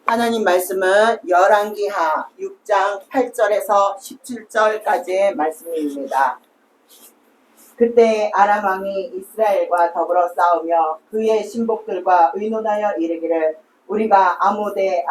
하나님 말씀은 열왕기하 6장 8절에서 17절까지의 말씀입니다. 그때 아람 왕이 이스라엘과 더불어 싸우며 그의 신복들과 의논하여 이르기를 우리가 아무데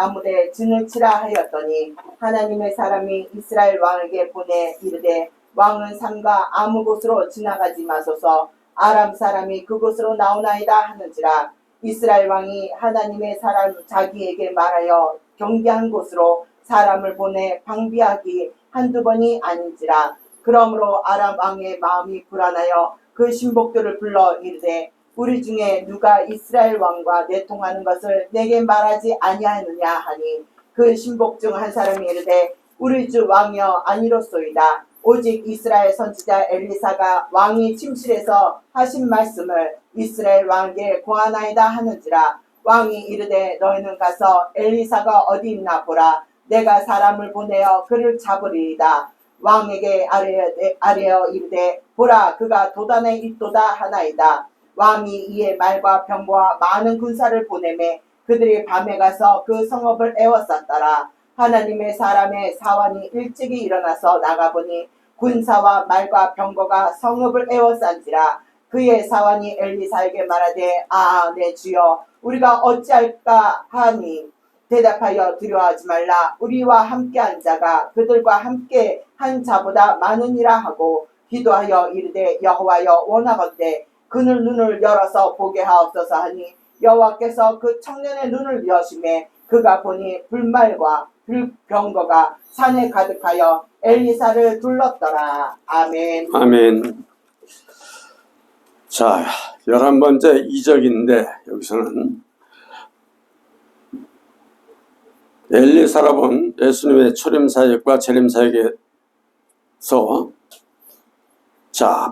진을 치라 하였더니 하나님의 사람이 이스라엘 왕에게 보내 이르되 왕은 삼가 아무 곳으로 지나가지 마소서 아람 사람이 그곳으로 나오나이다 하는지라. 이스라엘 왕이 하나님의 사람 자기에게 말하여 경계한 곳으로 사람을 보내 방비하기 한두 번이 아닌지라. 그러므로 아람 왕의 마음이 불안하여 그 신복들을 불러 이르되 우리 중에 누가 이스라엘 왕과 내통하는 것을 내게 말하지 아니하느냐 하니 그 신복 중 한 사람이 이르되 우리 주 왕이여 아니로소이다. 오직 이스라엘 선지자 엘리사가 왕이 침실에서 하신 말씀을 이스라엘 왕에게 고하나이다 하는지라. 왕이 이르되 너희는 가서 엘리사가 어디 있나 보라. 내가 사람을 보내어 그를 잡으리이다. 왕에게 아뢰어 이르되 보라 그가 도단에 있도다 하나이다. 왕이 이에 말과 병거와 많은 군사를 보내매 그들이 밤에 가서 그 성읍을 에워쌌더라. 하나님의 사람의 사환이 일찍이 일어나서 나가보니 군사와 말과 병거가 성읍을 에워싼지라. 그의 사환이 엘리사에게 말하되 내 주여 우리가 어찌할까 하니 대답하여 두려워하지 말라. 우리와 함께한 자가 그들과 함께 한 자보다 많으니라 하고 기도하여 이르되 여호와여 원하건대 그들 눈을 열어서 보게 하옵소서 하니 여호와께서 그 청년의 눈을 여심해 그가 보니 불말과 불병거가 산에 가득하여 엘리사를 둘렀더라. 아멘. 아멘. 자, 11번째 이적인데 여기서는 엘리사랍은 예수님의 초림사역과 재림사역에서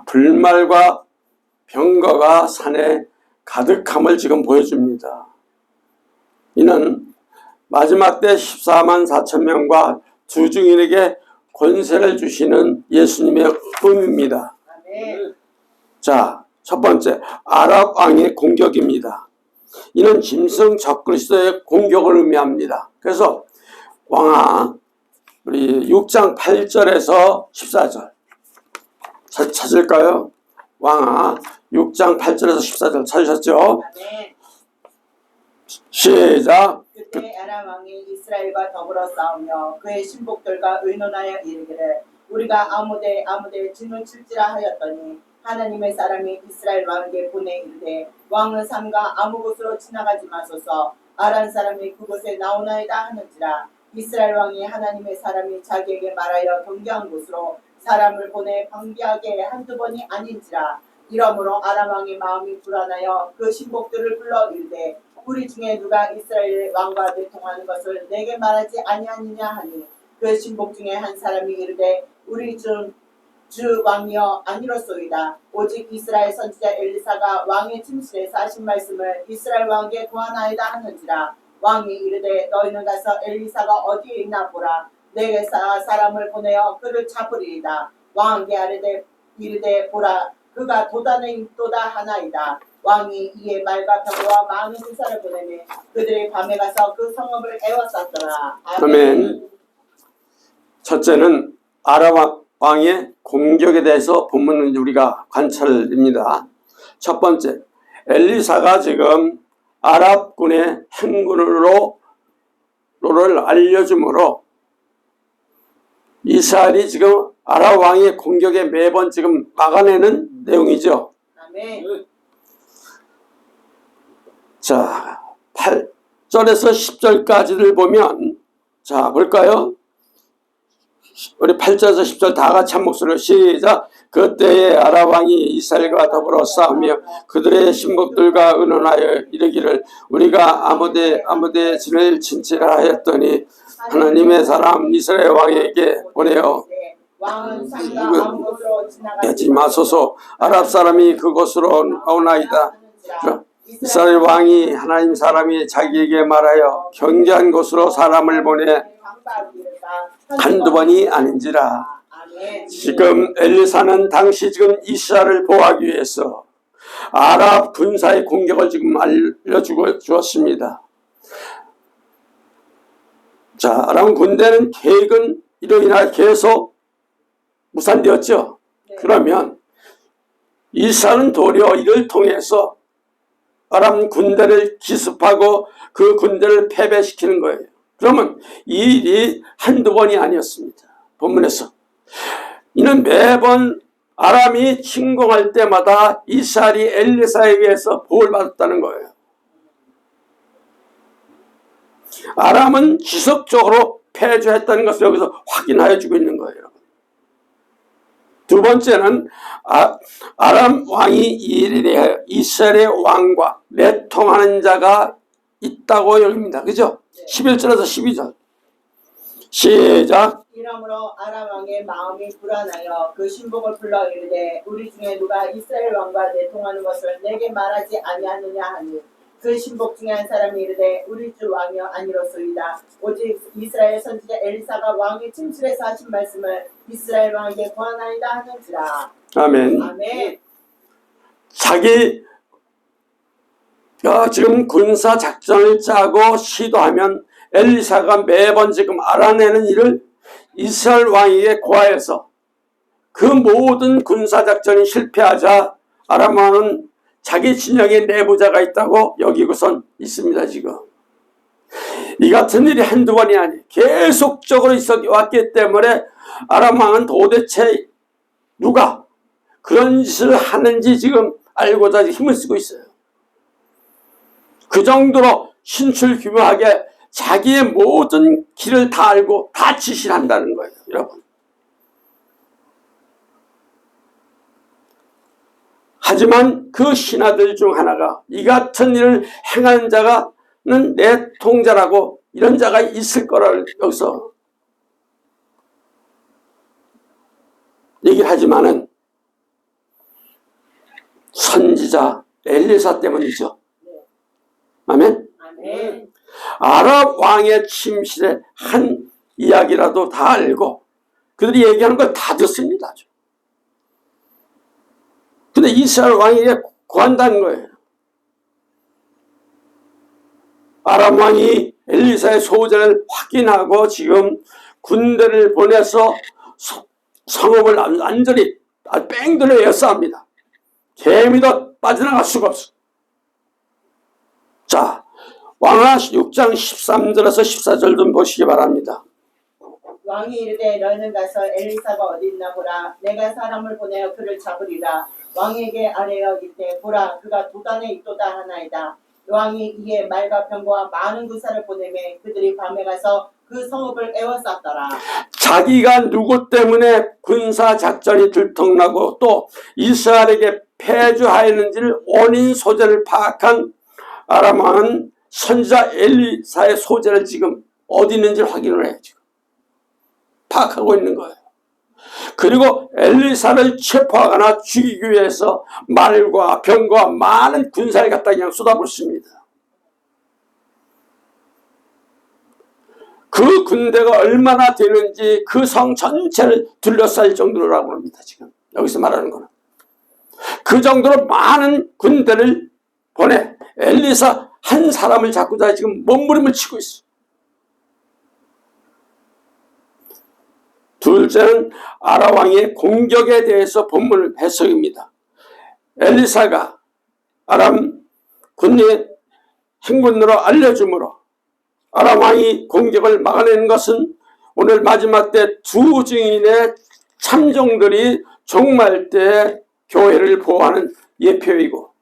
불말과 병거가 산에 가득함을 지금 보여줍니다. 이는 마지막 때 14만 4천 명과 두 증인에게 권세를 주시는 예수님의 의미입니다. 자, 첫 번째 아랍 왕의 공격입니다. 이는 짐승 적그리스도의 공격을 의미합니다. 그래서 왕아 우리 6장 8절에서 14절 찾을까요? 왕아 6장 8절에서 14절 찾으셨죠? 시작. 그때 아람 왕이 이스라엘과 더불어 싸우며 그의 신복들과 의논하여 이르기를 우리가 아무데 진을 칠지라 하였더니 하나님의 사람이 이스라엘 왕에게 보내 이르되 왕은 삼가 아무 곳으로 지나가지 마소서 아람 사람이 그곳에 나오나이다 하는지라. 이스라엘 왕이 하나님의 사람이 자기에게 말하여 경계한 곳으로 사람을 보내 방비하게 한두 번이 아닌지라. 이러므로 아람 왕의 마음이 불안하여 그 신복들을 불러 이르되 우리 중에 누가 이스라엘 왕과 내통하는 것을 내게 말하지 아니하느냐 하니 그 신복 중에 한 사람이 이르되 우리 주 왕이여 아니로소이다. 오직 이스라엘 선지자 엘리사가 왕의 침실에서 하신 말씀을 이스라엘 왕에게 고하나이다 하는지라. 왕이 이르되 너희는 가서 엘리사가 어디에 있나 보라. 내게 사람을 보내어 그를 잡으리이다. 왕에게 이르되 보라 그가 도단에 있도다 하나이다. 왕이 이에 말과 병거와 많은 군사를 보내매 그들이 밤에 가서 그 성읍을 에워쌌더라. 아멘. 첫째는 아람 왕의 공격에 대해서 본문은 우리가 관찰입니다. 첫 번째, 엘리사가 지금 아랍군의 행군으로를 알려주므로 이스라엘이 지금 아람 왕의 공격에 매번 지금 막아내는 내용이죠. 아멘. 자, 8절에서 10절까지를 보면 자, 볼까요? 우리 8절에서 10절 다 같이 한 목소리로 시작. 그때에 아람 왕이 이스라엘과 더불어 싸우며 그들의 신복들과 의논하여 이르기를 우리가 아무데 진을 친치라 하였더니 하나님의 사람 이스라엘 왕에게 보내어 가지 마소서 아랍 사람이 그곳으로 나오나이다. 이스라엘 왕이 하나님 사람이 자기에게 말하여 경계한 곳으로 사람을 보내 한두 번이 아닌지라. 지금 엘리사는 당시 지금 이스라엘을 보호하기 위해서 아랍 군사의 공격을 지금 알려주었습니다. 자, 아람 군대는 계획은 이로 인하여 계속 무산되었죠. 네. 그러면 이스라엘은 도리어 이를 통해서 아람 군대를 기습하고 그 군대를 패배시키는 거예요. 그러면 이 일이 한두 번이 아니었습니다. 본문에서. 이는 매번 아람이 침공할 때마다 이스라엘이 엘리사에 의해서 복을 받았다는 거예요. 아람은 지속적으로 패주했다는 것을 여기서 확인하여 주고 있는 거예요. 두 번째는 아람 왕이 이에 대해 이스라엘의 왕과 내통하는 자가 있다고 여깁니다. 그죠? 11절에서 12절. 시작. 이러므로 아람 왕의 마음이 불안하여 그 신복을 불러 이르되 우리 중에 누가 이스라엘 왕과 내통하는 것을 내게 말하지 아니하느냐 하니 그 신복 중에 한 사람이 이르되 우리 주 왕이여 아니로소이다. 오직 이스라엘 선지자 엘리사가 왕의 침실에서 하신 말씀을 이스라엘 왕에게 고하나이다 하는지라. 아멘. 아멘. 자기 지금 군사 작전을 짜고 시도하면 엘리사가 매번 지금 알아내는 일을 이스라엘 왕에게 고하여서 그 모든 군사 작전이 실패하자 아람 왕은 자기 진영에 내부자가 있다고 여기고선 있습니다. 지금 이 같은 일이 한두 번이 아니에요. 계속적으로 있어 왔기 때문에 아람 왕은 도대체 누가 그런 짓을 하는지 지금 알고자 힘을 쓰고 있어요. 그 정도로 신출규명하게 자기의 모든 길을 다 알고 다 지시를 한다는 거예요. 여러분. 하지만 그 신하들 중 하나가 이 같은 일을 행한 자가는 내통자라고 이런 자가 있을 거라고 여기서 얘기를 하지만은 선지자 엘리사 때문이죠. 아멘. 아멘. 아람 왕의 침실에 한 이야기라도 다 알고 그들이 얘기하는 걸 다 듣습니다. 근데 이스라엘 왕에게 구한다는 거예요. 아람 왕이 엘리사의 소재를 확인하고 지금 군대를 보내서 성읍을 완전히 뺑돌려 에워쌉니다. 개미도 빠져나갈 수가 없어. 자, 왕하 6장 13절에서 14절 좀 보시기 바랍니다. 왕이 이르되 너는 가서 엘리사가 어디 있나 보라. 내가 사람을 보내어 그를 잡으리라. 왕에게 아뢰어 이르되 보라 그가 도단에 있도다 하나이다. 왕이 이에 말과 병거와 많은 군사를 보내매 그들이 밤에 가서 그 성읍을 에워쌌더라. 자기가 누구 때문에 군사 작전이 들통나고 또 이스라엘에게 패주하였는지를 원인 소재를 파악한 아람 왕은 선지자 엘리사의 소재를 지금 어디 있는지 확인을 해요. 지금 파악하고 있는 거예요. 그리고 엘리사를 체포하거나 죽이기 위해서 말과 병과 많은 군사를 갖다 그냥 쏟아붓습니다. 그 군대가 얼마나 되는지 그 성 전체를 둘러쌀 정도라고 합니다. 지금 여기서 말하는 거는 그 정도로 많은 군대를 보내 엘리사 한 사람을 잡고 다 지금 몸부림을 치고 있어. 둘째는 아람 왕의 공격에 대해서 본문 해석입니다. 엘리사가 아람 군의 행군으로 알려주므로 아람 왕이 공격을 막아내는 것은 오늘 마지막 때 두 증인의 참정들이 종말 때 교회를 보호하는 예표이고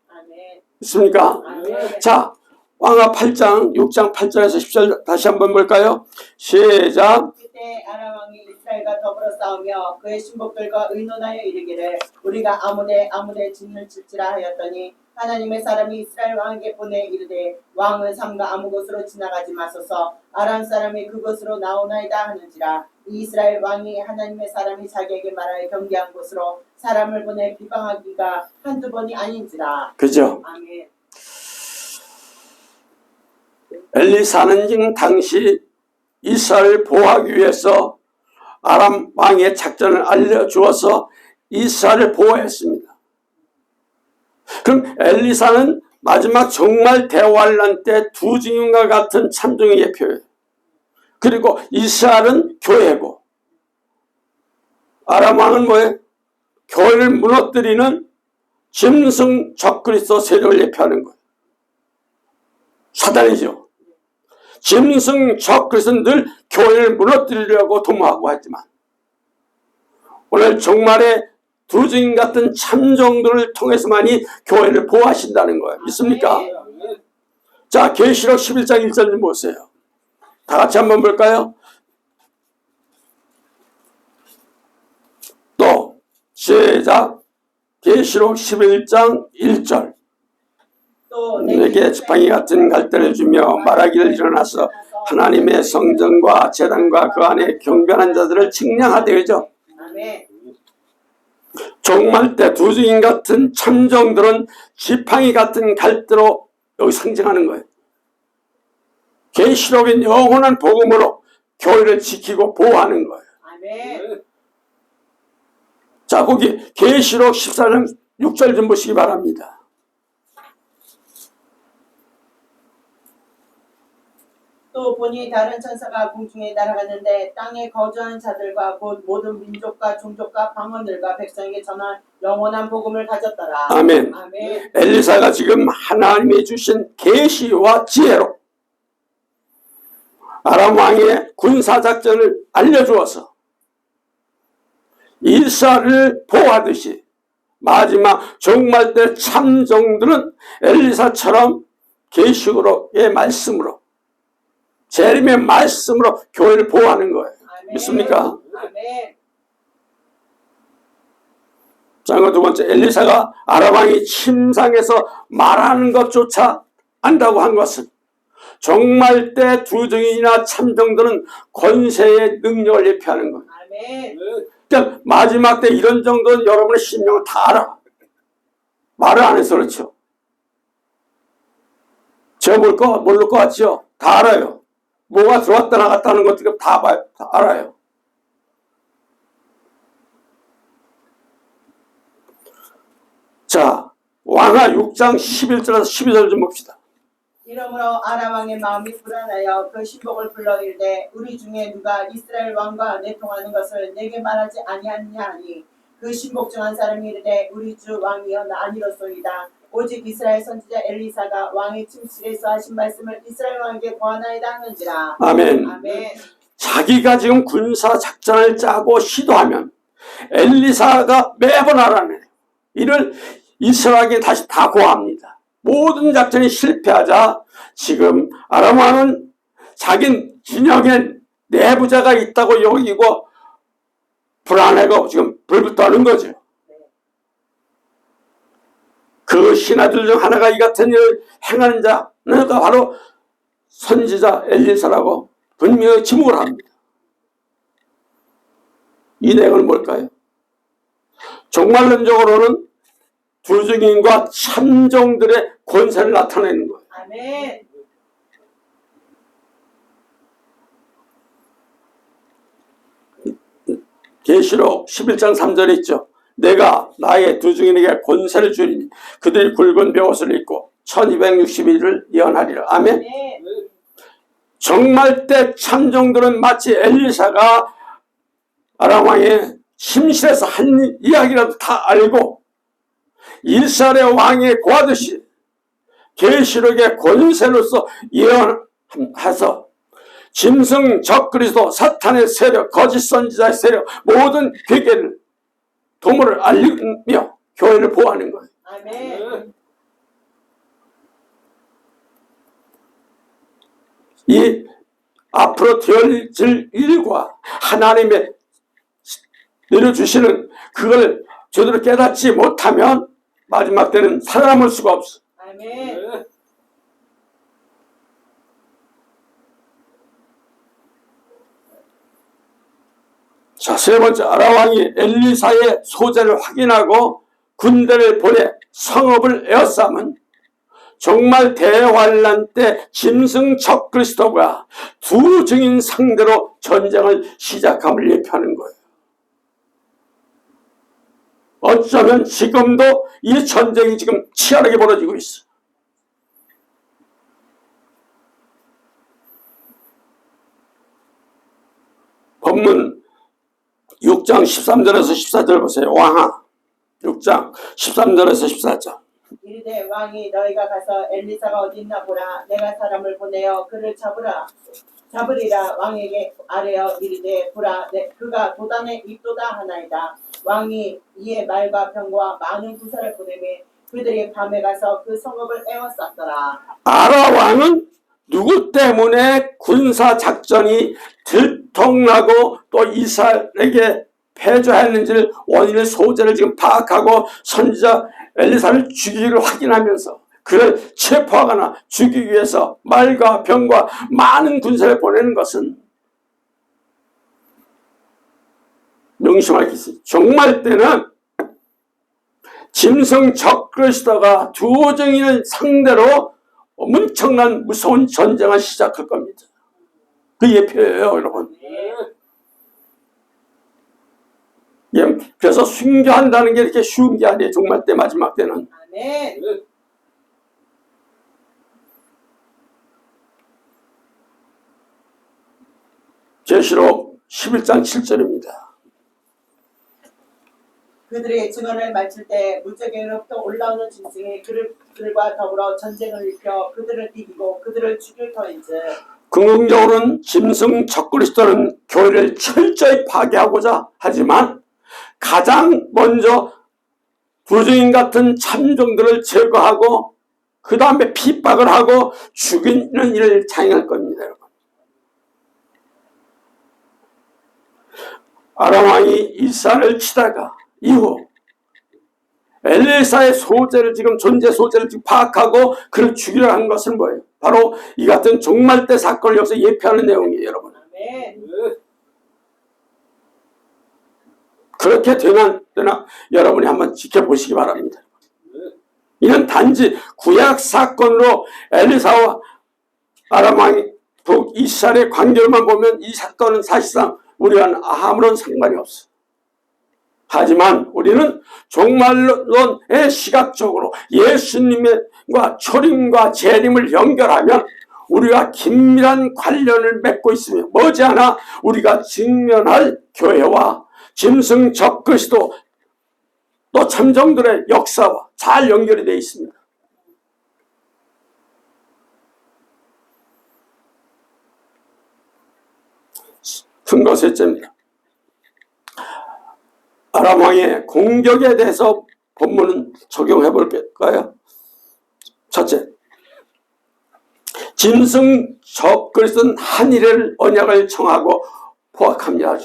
있습니까? 자, 왕하 8장 6장 8절에서 10절 다시 한번 볼까요? 시작. 그때 아람 왕이 이스라엘과 더불어 싸우며 그의 신복들과 의논하여 이르기를 우리가 아무데 진을 칠지라 하였더니 하나님의 사람이 이스라엘 왕에게 보내 이르되 왕은 삼가 아무 곳으로 지나가지 마소서 아람 사람이 그곳으로 나오나이다 하는지라. 이스라엘 왕이 하나님의 사람이 자기에게 말하여 경계한 곳으로 사람을 보내 비방하기가 한두 번이 아닌지라. 그죠? 아멘. 엘리사는 지금 당시 이스라엘을 보호하기 위해서 아람 왕의 작전을 알려주어서 이스라엘을 보호했습니다. 그럼 엘리사는 마지막 정말 대환란 때 두 증인과 같은 참정의 예표예요. 그리고 이스라엘은 교회고, 아람 왕은 뭐예요? 교회를 무너뜨리는 짐승 적그리스도 세력을 예표하는 거예요. 사단이죠. 짐승 적그리스도는 늘 교회를 무너뜨리려고 도모하고 하지만 오늘 종말의 두 증인 같은 참종들을 통해서만이 교회를 보호하신다는 거예요. 믿습니까? 자, 계시록 11장 1절 좀 보세요. 다 같이 한번 볼까요? 또 시작. 계시록 11장 1절. 내게 지팡이 같은 갈대를 주며 말하기를 일어나서 하나님의 성전과 제단과 그 안에 경건한 자들을 측량하되, 그죠? 종말 때 두 증인 같은 참종들은 지팡이 같은 갈대로 여기 상징하는 거예요. 계시록인 영원한 복음으로 교회를 지키고 보호하는 거예요. 아멘. 자, 거기 계시록 14장 6절 좀 보시기 바랍니다. 또 보니 다른 천사가 공중에 날아갔는데 땅에 거주하는 자들과 곧 모든 민족과 종족과 방언들과 백성에게 전한 영원한 복음을 가졌더라. 아멘. 아멘. 엘리사가 지금 하나님이 주신 계시와 지혜로 아람 왕의 군사작전을 알려주어서 이스라엘을 보호하듯이 마지막 종말 때 참종들은 엘리사처럼 계시록의 말씀으로, 재림의 말씀으로 교회를 보호하는 거예요. 아멘. 믿습니까? 아멘. 자, 두 번째, 엘리사가 아람 왕이 침상에서 말하는 것조차 안다고 한 것은 종말 때 두 증인이나 참종들은 권세의 능력을 예표하는 거예요. 아멘. 그러니까 마지막 때 이런 정도는 여러분의 심령을 다 알아. 말을 안 해서 그렇죠. 제가 모를 것 같죠? 다 알아요. 뭐가 들어왔다 나갔다 하는 것들 다 봐요. 다 알아요. 자, 왕하 6장 11절에서 12절 좀 봅시다. 이러므로 아람 왕의 마음이 불안하여 그 신복을 불러 이르되 우리 중에 누가 이스라엘 왕과 내통하는 것을 내게 말하지 아니하느냐 하니 그 신복 중 한 사람이 이르되 우리 주 왕이여 나 아니로소이다. 오직 이스라엘 선지자 엘리사가 왕의 침실에서 하신 말씀을 이스라엘 왕에게 고하나이다 하는지라. 아멘. 아멘. 자기가 지금 군사 작전을 짜고 시도하면 엘리사가 매번 알아내요. 이를 이스라엘에게 다시 다 고합니다. 모든 작전이 실패하자 지금 아람 왕은 자기 진영에 내부자가 있다고 여기고 불안해고 지금 불붙 떠는 거죠. 그 신하들 중 하나가 이 같은 일을 행하는 자는 바로 선지자 엘리사라고 분명히 지목을 합니다. 이 내용은 뭘까요? 종말론적으로는 두 증인과 참종들의 권세를 나타내는 거예요. 아멘. 계시록 11장 3절에 있죠. 내가 나의 두 증인에게 권세를 주리니 그들이 굵은 벼옷을 입고 1260일을 예언하리라. 아멘. 아멘. 종말 때 참종들은 마치 엘리사가 아람 왕의 침실에서 한 이야기라도 다 알고 이스라엘의 왕에 고하듯이 계시록의 권세로서 예언해서 짐승 적그리스도 사탄의 세력, 거짓 선지자의 세력, 모든 괴계를 도모를 알리며 교회를 보호하는 거예요. 아멘. 이 앞으로 되어질 일과 하나님의 내려주시는 그걸 제대로 깨닫지 못하면 마지막 때는 살아남을 수가 없어. 아멘. 자, 세 번째, 아람 왕이 엘리사의 소재를 확인하고 군대를 보내 성읍을 에워싸면 정말 대환란 때 짐승 적그리스도가 두 증인 상대로 전쟁을 시작함을 예표하는 거예요. 어쩌면 지금도 이 전쟁이 지금 치열하게 벌어지고 있어. 본문 6장 13절에서 14절 보세요. 왕하 6장 13절에서 14절. 이르되 왕이 너희가 가서 엘리사가 어디 있나 보라. 내가 사람을 보내어 그를 잡으리라. 왕에게 아뢰어 이르되 보라. 그가 도단에 입도다 하나이다. 왕이 이에 말과 병과 많은 군사를 보내매 그들이 밤에 가서 그 성읍을 에워쌌더라. 아라 왕은 누구 때문에 군사 작전이 들통나고 또 이스라엘에게 패조했는지를 원인의 소재를 지금 파악하고 선지자 엘리사를 죽이기를 확인하면서 그를 체포하거나 죽이기 위해서 말과 병과 많은 군사를 보내는 것은 명심할 게 있어요. 종말 때는 짐승 적그리스도가 두 정인을 상대로 엄청난 무서운 전쟁을 시작할 겁니다. 그 예표예요, 여러분. 예, 그래서 순교한다는 게 이렇게 쉬운 게 아니에요. 종말 때 마지막 때는. 아멘. 계시록 11장 7절입니다. 그들의 증언을 마칠 때 무적에로부터 올라오는 짐승이 그들과 더불어 전쟁을 일으켜 그들을 이기고 그들을 죽일 터인즉 긍정적으로는 짐승 적그리스도는 교회를 철저히 파괴하고자 하지만 가장 먼저 부주인 같은 참종들을 제거하고 그 다음에 핍박을 하고 죽이는 일을 자행할 겁니다. 여러분. 아람 왕이 이스라엘을 치다가 이후 엘리사의 소재를 지금 존재 소재를 지금 파악하고 그를 죽이려 한 것은 뭐예요? 바로 이 같은 종말 때 사건을 여기서 예표하는 내용이에요, 여러분. 아멘. 그렇게 되나 여러분이 한번 지켜보시기 바랍니다. 이는 단지 구약 사건으로 엘리사와 아람 왕이 북이스라엘의 관계로만 보면 이 사건은 사실상 우리와 아무런 상관이 없어. 하지만 우리는 종말론의 시각적으로 예수님과 초림과 재림을 연결하면 우리가 긴밀한 관련을 맺고 있으며 머지않아 우리가 직면할 교회와 짐승 적그리스도 또 참정들의 역사와 잘 연결이 되어 있습니다. 근거 셋째입니다. 아람 왕의 공격에 대해서 본문은 적용해 볼까요? 첫째, 짐승 적그리스도는 한일의 언약을 청하고 포악합니다.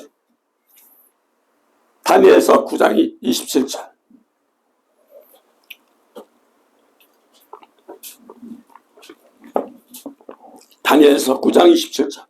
다니엘서 9장 27절. 다니엘서 9장 27절.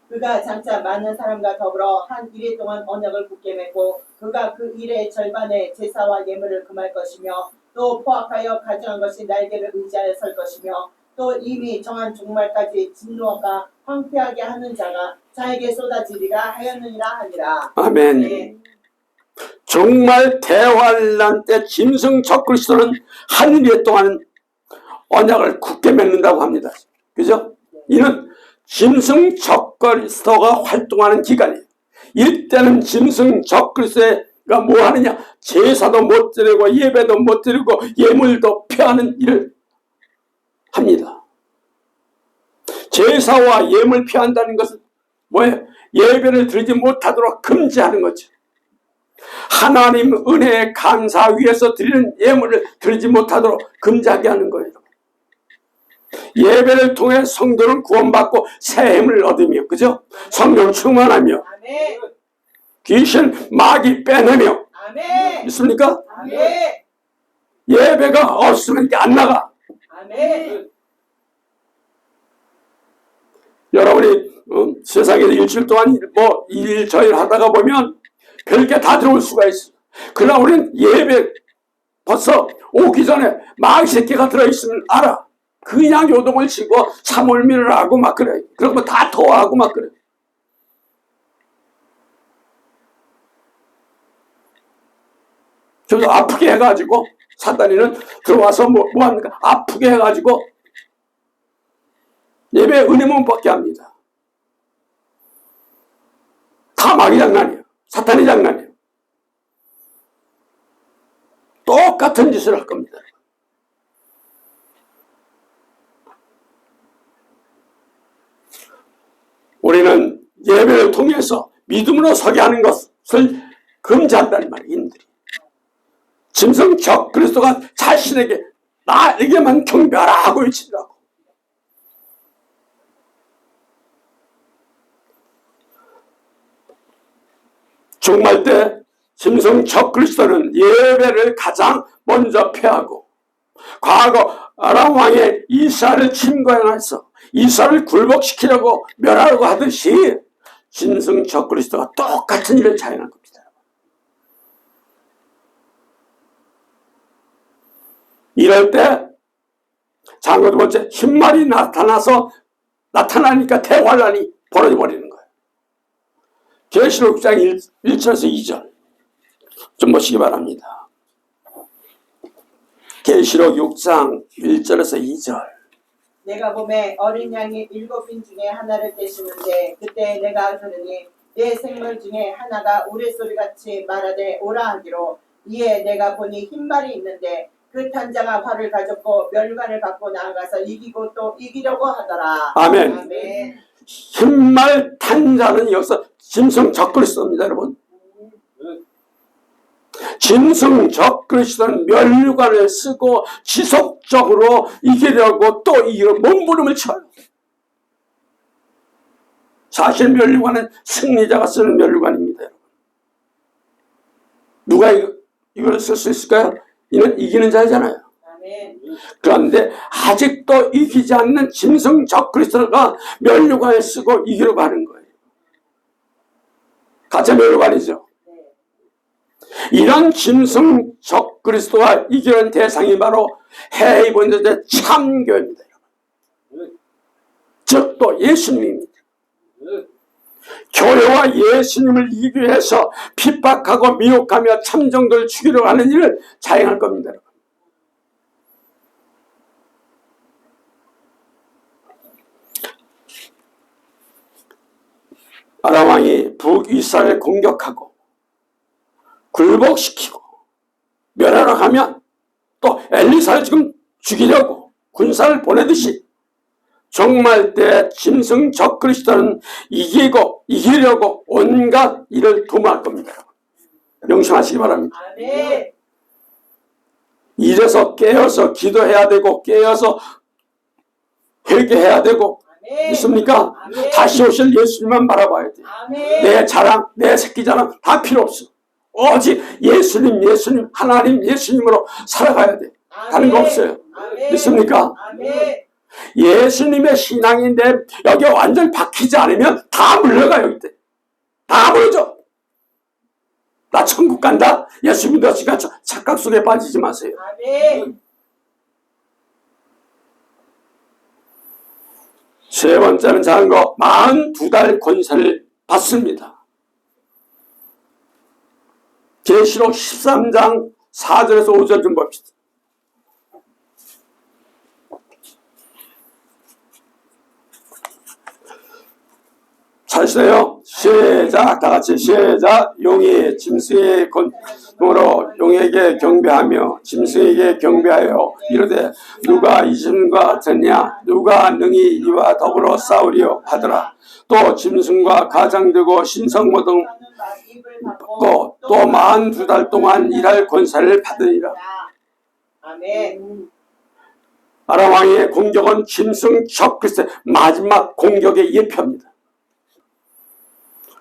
그가 장차 많은 사람과 더불어 한 이래 동안 언약을 굳게 맺고 그가 그 일의 절반의 제사와 예물을 금할 것이며 또 포악하여 가증한 것이 날개를 의지하여 설 것이며 또 이미 정한 종말까지 진노가 황폐하게 하는 자가 자에게 쏟아지리라 하였느니라 하니라. 아멘. 네. 정말 대환란 때 짐승 적그리스도는 한 일 동안 언약을 굳게 맺는다고 합니다. 그죠? 이는 짐승 적그리스도가 활동하는 기간이에요. 이때는 짐승 적그리스도가 뭐 하느냐? 제사도 못 드리고 예배도 못 드리고 예물도 피하는 일을 합니다. 제사와 예물 피한다는 것은 뭐예요? 예배를 드리지 못하도록 금지하는 거죠. 하나님 은혜에 감사 위해서 드리는 예물을 드리지 못하도록 금지하게 하는 거예요. 예배를 통해 성도는 구원받고 새 힘을 얻으며, 그죠? 성령 충만하며, 아멘. 귀신 마귀 빼내며, 아멘. 믿습니까? 아멘. 예배가 없으면 이게 안 나가. 아멘. 여러분이 세상에서 일주일 동안 뭐 일저일 하다가 보면 별게 다 들어올 수가 있어. 그러나 우리는 예배 벌써 오기 전에 마귀 새끼가 들어있으면 알아. 그냥 요동을 치고 참을미를 하고 막 그래. 그러고 다 토하고 막 그래. 그래서 아프게 해가지고 사단이는 들어와서 뭐 합니까? 아프게 해가지고 예배 은혜만 받게 합니다. 다 마귀 장난이에요. 사탄의 장난이에요. 똑같은 짓을 할 겁니다. 우리는 예배를 통해서 믿음으로 서게 하는 것을 금지한다는 말이에요. 인들이. 짐승적 그리스도가 자신에게 나에게만 경배하라 하고 외치더라고. 종말 때 짐승적 그리스도는 예배를 가장 먼저 폐하고 과거 아람 왕의 이스라엘을 침공해서 이스라엘을 굴복시키려고 멸하려고 하듯이 짐승적 그리스도가 똑같은 일을 자행할 겁니다. 이럴 때 장거 두 번째 흰말이 나타나니까 대환란이 벌어져 버리는 거예요. 계시록 6장 1절에서 2절 좀 보시기 바랍니다. 계시록 6장 1절에서 2절. 내가 봄에 어린 양이 7인 중에 하나를 떼시는데 그때 내가 들으니 내 생물 중에 하나가 우레소리같이 말하되 오라 하기로 이에 내가 보니 흰말이 있는데 그 탄자가 활을 가졌고 멸관을 갖고 나아가서 이기고 또 이기려고 하더라. 아멘. 아멘. 흰말 탄자는 여기서 짐승적 그리스도입니다, 여러분. 짐승적 그리스도는 멸관을 쓰고 지속적으로 이기려고 또 이기려 몸부림을 쳐요. 사실 멸관은 승리자가 쓰는 멸관입니다, 여러분. 누가 이걸 쓸 수 있을까요? 이는 이기는 자잖아요. 아멘. 그런데 아직도 이기지 않는 짐승적 그리스도가 멸관을 쓰고 이기려고 하는 거예요. 가짜 멸관이죠. 이런 짐승적 그리스도와 이기는 대상이 바로 해이본들의 참교입니다. 즉 또 예수님입니다. 교회와 예수님을 이기기 위해서 핍박하고 미혹하며 참정들을 죽이려고 하는 일을 자행할 겁니다. 아람 왕이 북이스라엘을 공격하고 굴복시키고 멸하러 가면 또 엘리사를 지금 죽이려고 군사를 보내듯이 종말 때 짐승적 그리스도는 이기려고 온갖 일을 도모할 겁니다. 명심하시기 바랍니다. 아멘. 이래서 깨어서 기도해야 되고 깨어서 회개해야 되고 아멘. 믿습니까? 아멘. 다시 오실 예수님만 바라봐야 돼. 아멘. 내 자랑, 내 새끼 자랑 다 필요 없어. 오직 예수님, 하나님 예수님으로 살아가야 돼. 다른 거 없어요. 아멘. 믿습니까? 아멘. 예수님의 신앙인데 여기 완전 박히지 않으면 다 물러가요. 이때 다 물어져. 나 천국 간다. 예수 믿었으니까 착각 속에 빠지지 마세요. 아멘. 세 번째는 작은 거 42달 권세를 받습니다. 계시록 13장 4절에서 5절 좀 봅시다. 잘쓰세요. 시작. 다 같이 시작. 용이 짐승의 권으로 용에게 경배하며 짐승에게 경배하여 이르되 누가 이 짐승과 같으냐 누가 능히 이와 더불어 싸우리요 하더라. 또 짐승과 가장되고 신성모등 받고 또 42달 동안 일할 권세를 받으리라. 아멘. 아람 왕의 공격은 짐승적 그리스도의 마지막 공격의 예표입니다.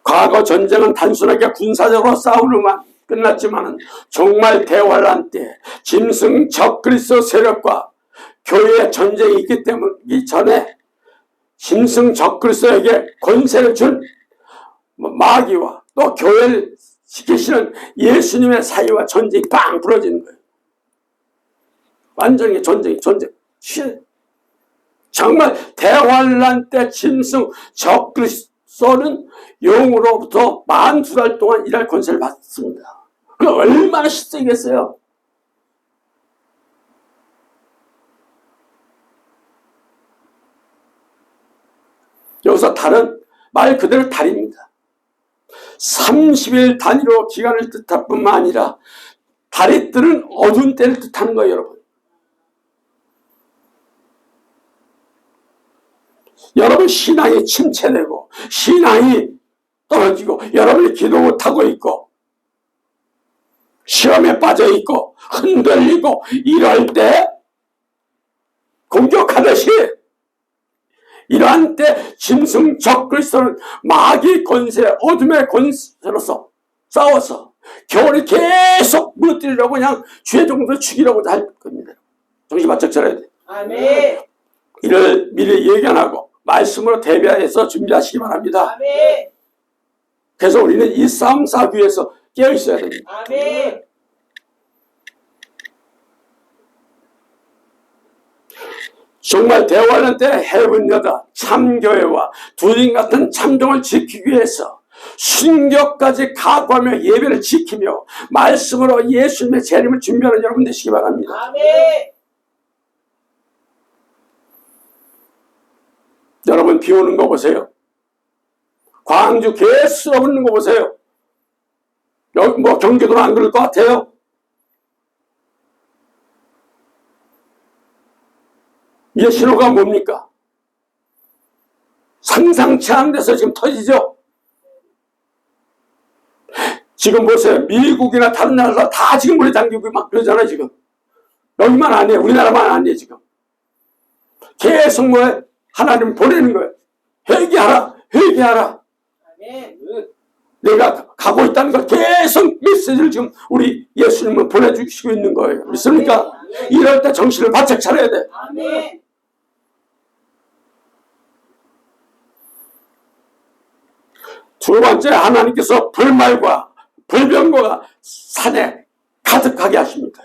과거 전쟁은 단순하게 군사적으로 싸우로만 끝났지만 정말 대환란 때 짐승적 그리스도 세력과 교회의 전쟁이 있기 때문에 이전에 짐승적 그리스도에게 권세를 준 마귀와 또 교회를 지키시는 예수님의 사이와 전쟁이 빵 부러지는 거예요. 완전히 전쟁. 정말 대환란 때 짐승적 그리스도는 용으로부터 42달 동안 일할 권세를 받습니다. 그럼 얼마나 실세겠어요? 여기서 달은 말 그대로 달입니다. 30일 단위로 기간을 뜻할 뿐만 아니라 달이 뜨는 어두운 때를 뜻하는 거예요, 여러분. 여러분 신앙이 침체되고 신앙이 떨어지고 여러분이 기도 못하고 있고 시험에 빠져 있고 흔들리고 이럴 때 공격하듯이 이러한 때 짐승 적 그리스도는 마귀 권세 어둠의 권세로서 싸워서 겨울이 계속 무너뜨리려고 그냥 주의 종들을 죽이려고 할 겁니다. 정신 바짝 차려야 돼. 아멘. 이를 미리 예견하고 말씀으로 대비해서 준비하시기 바랍니다. 아멘. 그래서 우리는 이 싸움 싸기 위해서 깨어 있어야 됩니다. 아멘. 정말 대화하는 때 해븐여자 참교회와 두린 같은 참종을 지키기 위해서 순교까지 각오하며 예배를 지키며 말씀으로 예수님의 재림을 준비하는 여러분 되시기 바랍니다. 아멘. 여러분 비 오는 거 보세요. 광주 계속 오는 거 보세요. 여기 뭐 경기도는 안 그럴 것 같아요. 이 신호가 뭡니까? 상상치 않은 데서 지금 터지죠? 지금 보세요. 미국이나 다른 나라 다 지금 물에 잠기고 막 그러잖아요, 지금. 여기만 아니에요. 우리나라만 아니에요, 지금. 계속 뭐 하나님 보내는 거예요. 회개하라, 회개하라. 아멘. 내가 가고 있다는 걸 계속 메시지를 지금 우리 예수님은 보내주시고 있는 거예요. 믿습니까? 이럴 때 정신을 바짝 차려야 돼. 아멘. 두 번째, 하나님께서 불말과 불병거가 산에 가득하게 하십니다.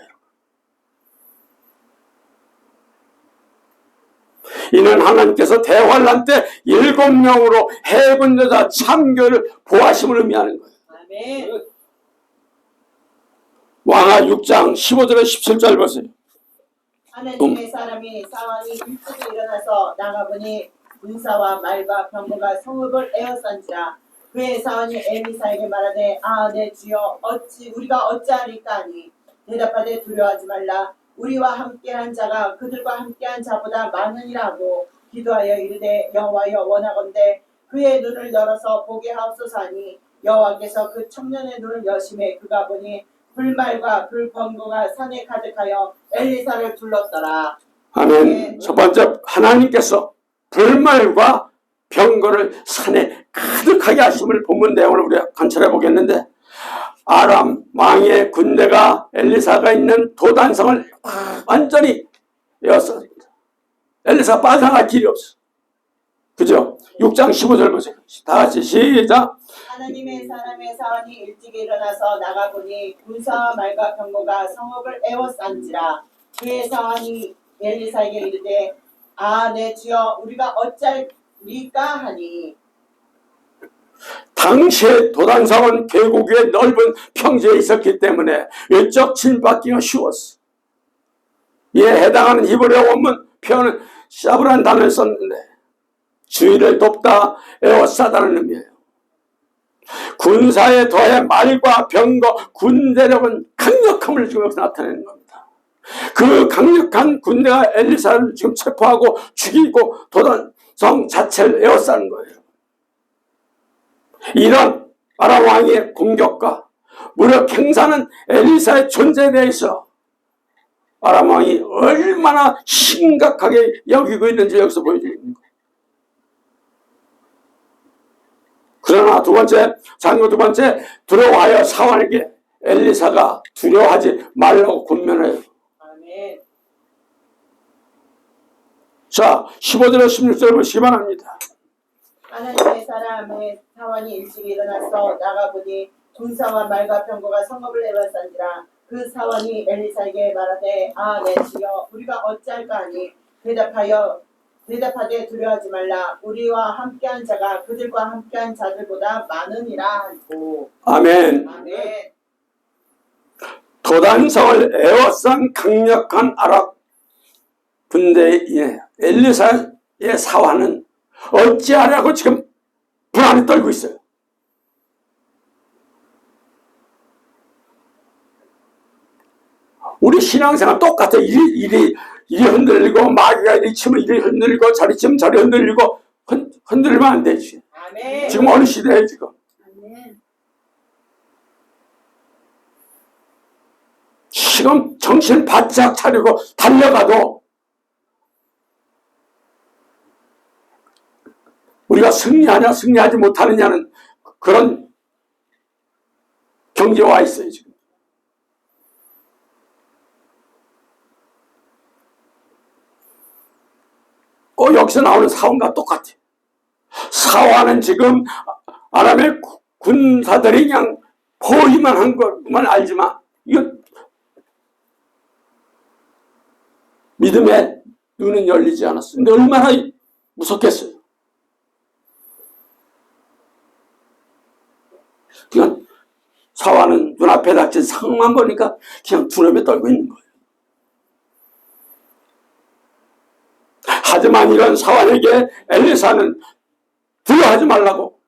이는 하나님께서 대환란 때 7명으로 해군 여자 참교를 보하심을 의미하는 거예요. 아멘. 왕하 6장 15절에 17절 보세요. 하나님의 사람이 사환이 일찍이 일어나서 나가보니 군사와 말과 병거가 성읍을 에워싼지라. 그의 사환이 엘리사에게 말하되 내 주여 우리가 어찌하리까 하니 대답하되 두려워하지 말라. 우리와 함께한 자가 그들과 함께한 자보다 많으니라 하고 기도하여 이르되 여호와여 원하건대 그의 눈을 열어서 보게 하옵소서 하니 여호와께서 그 청년의 눈을 여심해 그가 보니 불말과 불번거가 산에 가득하여 엘리사를 둘렀더라. 아멘. 첫 번째, 하나님께서 불말과 병거를 산에 가득하게 하심을 본문 내용을 우리가 관찰해 보겠는데, 아람 왕의 군대가 엘리사가 있는 도단성을 완전히 에워쌌습니다. 엘리사가 빠져나갈 길이 없어. 그죠? 6장 15절 보세요. 다 같이 시작. 하나님의 사람의 사환이 일찍 일어나서 나가보니 군사와 말과 병거가 성읍을 에워싼지라. 그의 사환이 엘리사에게 이르되 내 주여 우리가 어찌할리까 하니. 당시에 도단성은 계곡 위에 넓은 평지에 있었기 때문에 외적 침받기가 쉬웠어. 이에 해당하는 히브리어 원문 표현은 샤브라는 단어를 썼는데 주의를 돕다 에워싸다는 의미예요. 군사에 더해 말과 병거, 군대력은 강력함을 지금 여기서 나타내는 겁니다. 그 강력한 군대가 엘리사를 지금 체포하고 죽이고 도단성 자체를 에워싸는 거예요. 이런 아람 왕의 공격과 무력 행사는 엘리사의 존재에 대해서 아람 왕이 얼마나 심각하게 여기고 있는지 여기서 보여주는 거예요. 그러나 두 번째, 두려워하여 사환에게 엘리사가 두려워하지 말라고 권면해요. 아멘. 자, 15절에 16절을 보시기 바랍니다. 하나님의 사람의 사환이 일찍 일어나서 나가보니 군사와 말과 병거가 성읍을 에워싼지라. 그 사환이 엘리사에게 말하되 내 주여 우리가 어찌할까 하니 대답하되 두려워하지 말라. 우리와 함께한 자가 그들과 함께한 자들보다 많으니라 하고. 아멘. 아멘. 도단성을 에워싼 강력한 아랍 군대의 엘리사의 사환은 어찌하냐고 지금 불안에 떨고 있어요. 우리 신앙생활 똑같아. 이리 흔들리고, 마귀가 이리 치면 이리 흔들리고, 저리 치면 저리 흔들리고, 흔들리면 안 되지. 아멘. 지금 어느 시대에 지금. 아멘. 지금 정신 바짝 차리고 달려가도 우리가 승리하냐 승리하지 못하느냐는 그런 경지에 와 있어요 지금. 꼭 여기서 나오는 사원과 똑같아. 사원은 지금 아람의 군사들이 그냥 포위만 한 것만 알지만 이거 믿음의 눈은 열리지 않았어요. 근데 얼마나 무섭겠어요. 그냥 사화는 눈앞에 닥친 상황만 보니까 그냥 두려움에 떨고 있는 거예요. 하지만 이런 사환에게 엘리사는 두려워하지 말라고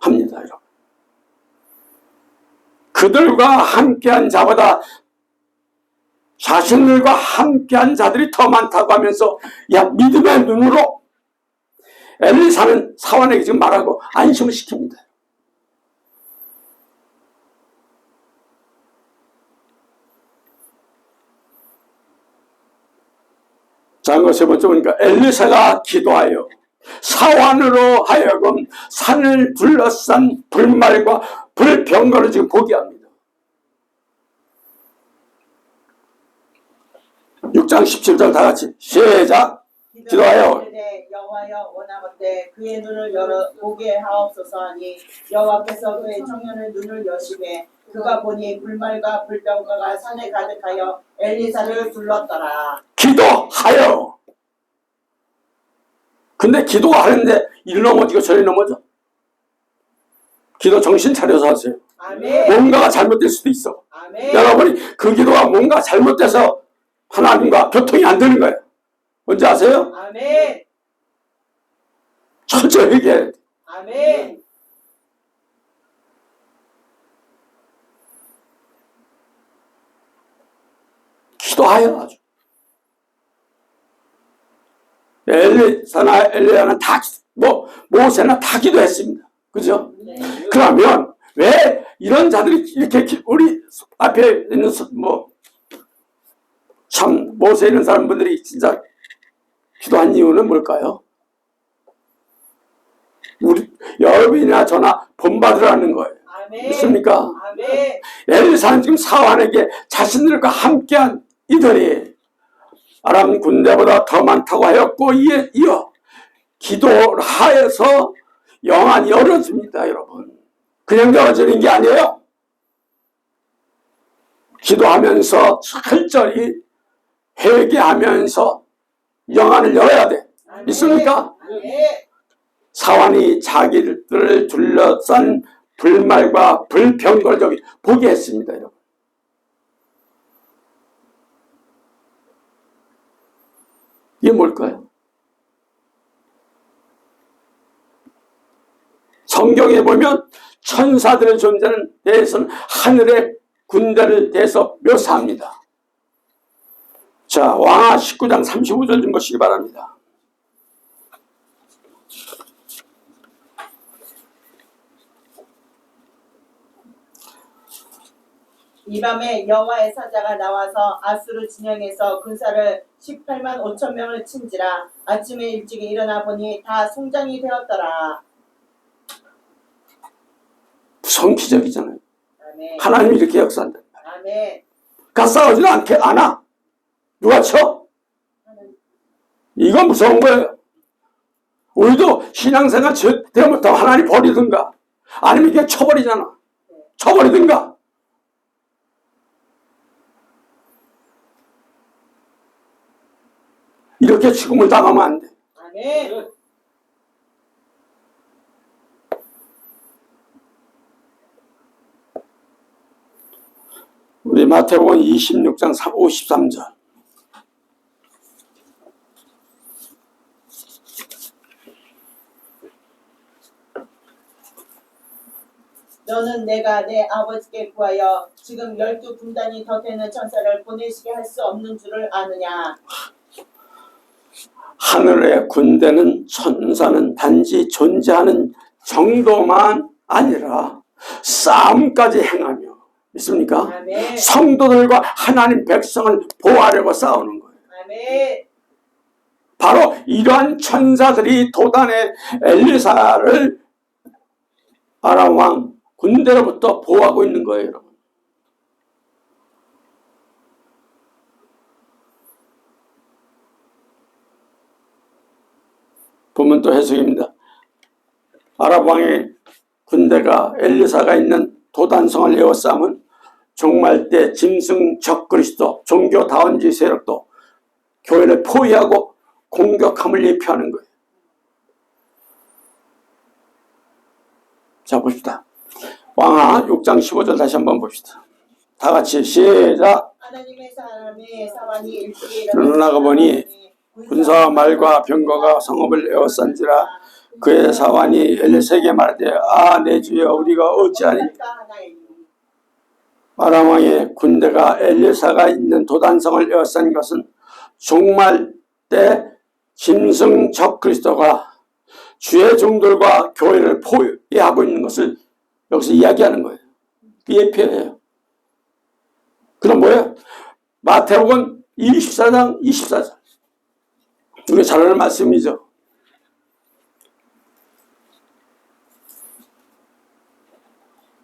합니다. 여러분. 그들과 함께한 자보다 자신들과 함께한 자들이 더 많다고 하면서 야 믿음의 눈으로 엘리사는 사환에게 지금 말하고 안심을 시킵니다. 자, 세 번째 보니까 엘리사가 기도하여 사환으로 하여금 산을 둘러싼 불말과 불병거를 지금 보게 합니다. 6장 17절 다 같이 시작. 기도하여 여호와여 원하건대 그의 눈을 열어 보게 하옵소서 하니 여호와께서 그의 청년의 눈을 여시매 그가 보니 불말과 불병거가 산에 가득하여 엘리사를 둘렀더라. 기도하여. 근데 기도가 하는데 이리 넘어지고 저리 넘어져. 기도 정신 차려서 하세요. 아멘. 뭔가가 잘못될 수도 있어. 아멘. 여러분이 그 기도가 뭔가 잘못돼서 하나님과 교통이 안 되는 거예요. 뭔지 아세요? 아멘. 철저히 얘기해야 돼. 아멘. 기도하여 아주. 엘리사나 엘리야는 다, 모세나 다 기도했습니다. 그죠? 네. 그러면 왜 이런 자들이 이렇게 우리 앞에 있는 참 모세 있는 사람들이 진짜 기도한 이유는 뭘까요? 우리 여러분이나 저나 본받으라는 거예요. 아멘. 믿습니까? 아멘. 엘리사는 지금 사환에게 자신들과 함께한 이들이 아람 군대보다 더 많다고 하였고 이어 기도를 하여서 영안이 열어집니다. 여러분 그냥 열어지는 게 아니에요. 기도하면서 철저히 회개하면서 영안을 열어야 돼. 아멘. 믿습니까? 아멘. 사환이 자기들을 둘러싼 불말과 불병거를 저기 보게 했습니다. 여러분. 이게 뭘까요? 성경에 보면 천사들의 존재는 대해서는 하늘의 군대를 대해서 묘사합니다. 자, 왕하 19장 35절 좀 보시기 바랍니다. 이 밤에 여호와의 사자가 나와서 아수르 진영에서 군사를 18만 5천 명을 친지라. 아침에 일찍 일어나 보니 다 송장이 되었더라. 무서운 기적이잖아요. 아멘. 하나님이 이렇게 역사한다. 아멘. 싸우지도 않아. 누가 쳐? 이건 무서운 거예요. 우리도 신앙생활 제대로 못하면 하나님 버리든가 아니면 그냥 쳐버리잖아. 쳐버리든가. 이렇게 죽음을 당하면 안 돼. 아멘. 우리 마태복음 26장 53절. 너는 내가 내 아버지께 구하여 지금 12군단이 더 되는 천사를 보내시게 할 수 없는 줄을 아느냐. 하늘의 군대는 천사는 단지 존재하는 정도만 아니라 싸움까지 행하며, 믿습니까? 아멘. 성도들과 하나님 백성을 보호하려고 싸우는 거예요. 아멘. 바로 이러한 천사들이 도단의 엘리사를 아람 왕 군대로부터 보호하고 있는 거예요, 여러분. 보면 또 해석입니다. 아람 왕의 군대가 엘리사가 있는 도단성을 에워싸면 종말 때 짐승 적그리스도 종교다원주의 세력도 교회를 포위하고 공격함을 예표하는 거예요. 자, 봅시다. 왕하 6장 15절 다시 한번 봅시다. 다 같이 시작. 하나님의 사람의 사환이 일찍이 일어나가 보니 군사와 말과 병거가 성읍을 에워싼지라 그의 사환이 엘리사에게 말하되 내 주여 우리가 어찌하니. 아람 왕의 군대가 엘리사가 있는 도단성을 에워싼 것은 종말 때 짐승 적그리스도가 주의 종들과 교회를 포위하고 있는 것을 여기서 이야기하는 거예요. 그 예표예요. 그럼 뭐예요? 마태복음 24장 24절. 우리가 잘 아는 말씀이죠.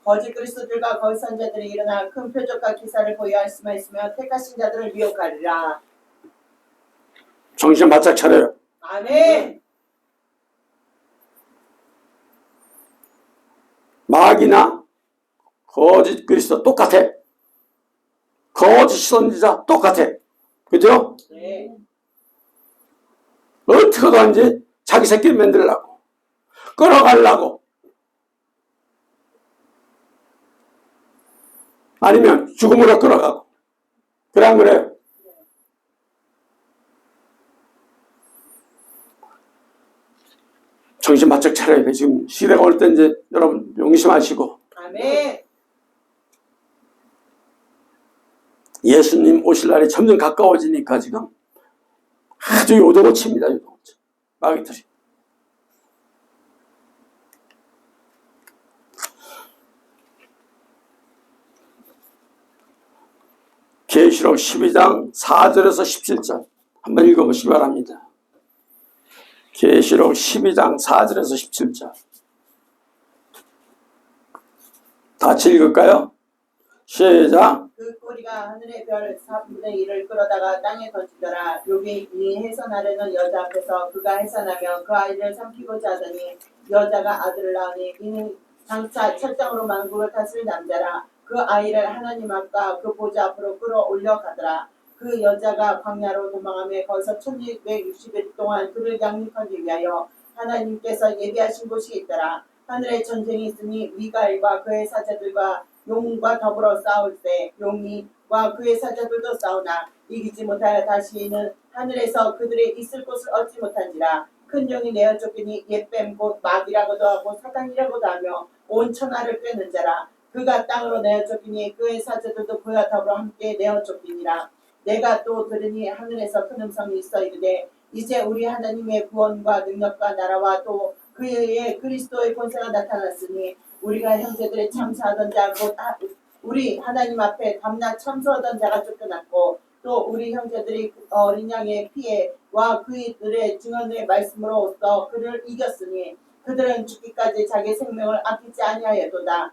거짓 그리스도들과 거짓 선자들이 일어나 큰 표적과 기사를 보여할 수만 있으며 택하신 자들을 미혹하리라. 정신 바짝 차려요. 아멘. 마귀나 거짓 그리스도 똑같아. 거짓 선지자 똑같아. 그죠? 네. 어떻게 하든지 자기 새끼를 만들려고 끌어가려고 아니면 죽음으로 끌어가고. 그래 안 그래요? 정신 바짝 차려야 돼. 지금 시대가 올 때 이제 여러분 명심하시고. 아멘. 예수님 오실 날이 점점 가까워지니까 지금 아주 요동칩니다. 요동치. 마귀들이. 계시록 12장 4절에서 17절 한번 읽어보시기 바랍니다. 계시록 12장 4절에서 17절 다 같이 읽을까요? 시작. 그 꼬리가 하늘의 별 4분의 1을 끌어다가 땅에 던지더라. 여기 이 해산하려는 여자 앞에서 그가 해산하며 그 아이를 삼키고자 하더니 여자가 아들을 낳으니 이는 장차 철장으로 만국을 다스릴 남자라. 그 아이를 하나님 앞과 그 보좌 앞으로 끌어올려 가더라. 그 여자가 광야로 도망하며 거기서 1660일 동안 그를 양육하기 위하여 하나님께서 예비하신 곳이 있더라. 하늘에 전쟁이 있으니 미가엘과 그의 사자들과 용과 더불어 싸울 때 용이와 그의 사자들도 싸우나 이기지 못하여 다시는 하늘에서 그들의 있을 곳을 얻지 못한지라. 큰 용이 내어 쫓기니 옛뱀 곧 마귀라고도 하고 사단이라고도 하며 온 천하를 꿰는 자라. 그가 땅으로 내어 쫓기니 그의 사자들도 그와 더불어 함께 내어 쫓기니라. 내가 또 들으니 하늘에서 큰 음성이 있어 이르되 이제 우리 하나님의 구원과 능력과 나라와 또 그의 그리스도의 권세가 나타났으니 우리가 형제들의 참사하던 자 곧 우리 하나님 앞에 밤낮 참소하던 자가 쫓겨났고 또 우리 형제들이 어린 양의 피해와 그들의 증언의 말씀으로써 그를 이겼으니 그들은 죽기까지 자기 생명을 아끼지 아니하였도다.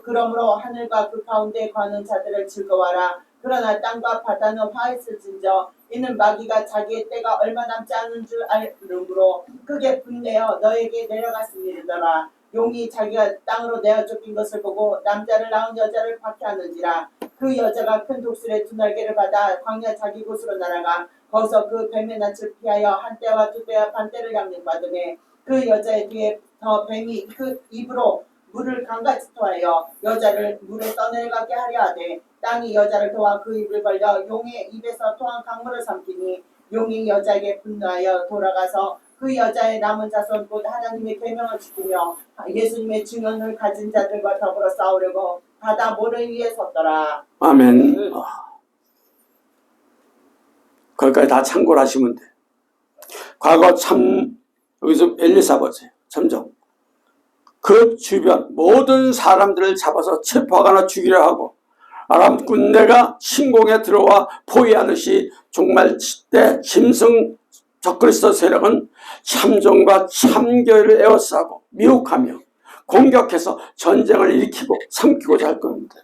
그러므로 하늘과 그 가운데 거하는 자들을 즐거워하라. 그러나 땅과 바다는 화했을진저 이는 마귀가 자기의 때가 얼마 남지 않은 줄 알므로 크게 분내어 너에게 내려갔음이더라. 용이 자기가 땅으로 내어 쫓긴 것을 보고 남자를 낳은 여자를 박해하는지라. 그 여자가 큰 독수리의 두 날개를 받아 광야 자기 곳으로 날아가 거기서 그 뱀의 낯을 피하여 한 때와 두 때와 반 때를 양육받으매 그 여자의 뒤에 더 뱀이 그 입으로 물을 강같이 토하여 여자를 물에 떠내려가게 하려 하되 땅이 여자를 도와 그 입을 벌려 용의 입에서 토한 강물을 삼키니 용이 여자에게 분노하여 돌아가서 그 여자의 남은 자손 곧 하나님의 계명을 지키며 예수님의 증언을 가진 자들과 더불어 싸우려고 바다 모래 위에 섰더라. 아멘. 거기까지 다 참고를 하시면 돼. 과거 참 여기서 엘리사 보세요. 참정. 그 주변 모든 사람들을 잡아서 체포하거나 죽이려 하고 아람 군대가 신공에 들어와 포위하듯이 종말 때 짐승 적그리스도 세력은 참정과 참교회를 에워싸고 미혹하며 공격해서 전쟁을 일으키고 삼키고자 할 겁니다.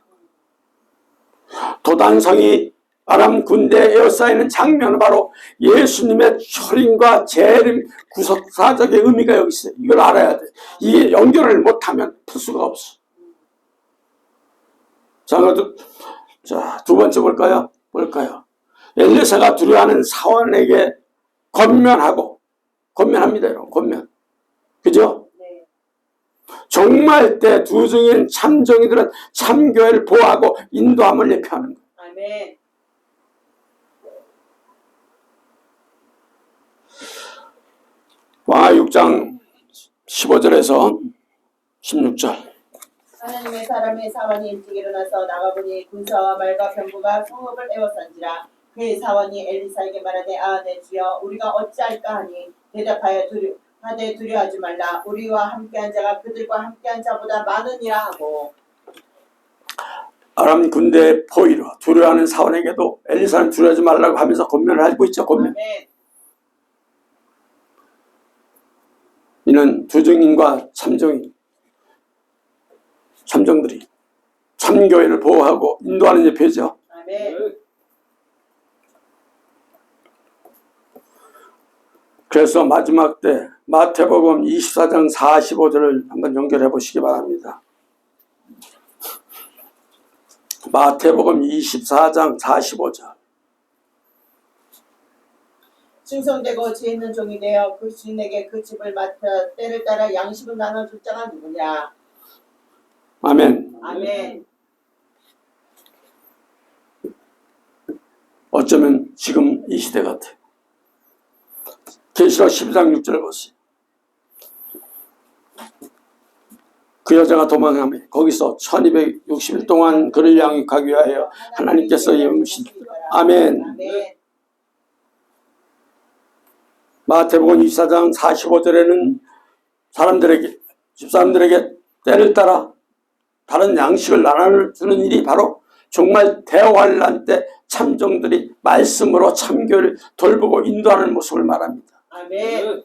도단성이 아람 군대에 에워싸이는 장면은 바로 예수님의 초림과 재림 구속사적의 의미가 여기 있어요. 이걸 알아야 돼. 이게 연결을 못하면 풀 수가 없어. 자, 두 번째 볼까요? 엘리사가 두려워하는 사원에게 권면합니다. 여러분, 권면. 그죠? 네. 종말 때 두 증인 참정이들은 참교회를 보호하고 인도함을 예표하는 거예요. 아멘. 왕하 6장 15절에서 16절. 하나님의 사람의 사원이 일찍 일어나서 나가보니 군사와 말과 병거가 성읍을 에워싼지라. 그의 사원이 엘리사에게 말하되 아 내 주여 우리가 어찌할까 하니 대답하여 두려워하지 말라. 우리와 함께한 자가 그들과 함께한 자보다 많으니라 하고. 아람 군대의 포위로 두려워하는 사원에게도 엘리사는 두려워하지 말라고 하면서 권면을 하고 있죠. 권면. 아멘. 이는 두 증인과 참정들이 참교회를 보호하고 인도하는 예표죠. 아멘. 그래서 마지막 때 마태복음 24장 45절을 한번 연결해 보시기 바랍니다. 마태복음 24장 45절. 충성되고 죄 있는 종이 되어 그 주인에게 그 집을 맡아 때를 따라 양식을 나눠줄 자가 누구냐. 아멘. 아멘. 어쩌면 지금 이 시대 같아요. 계시록 12장 6절을 보세요. 그 여자가 도망하며 거기서 1260일 동안 그를 양육하기 위하여 하나님께서 이으신 아멘. 아멘. 마태복음 24장 45절에는 집사람들에게 때를 따라 다른 양식을 나눠주는 일이 바로 정말 대환란 때 참정들이 말씀으로 참교를 돌보고 인도하는 모습을 말합니다. 아멘.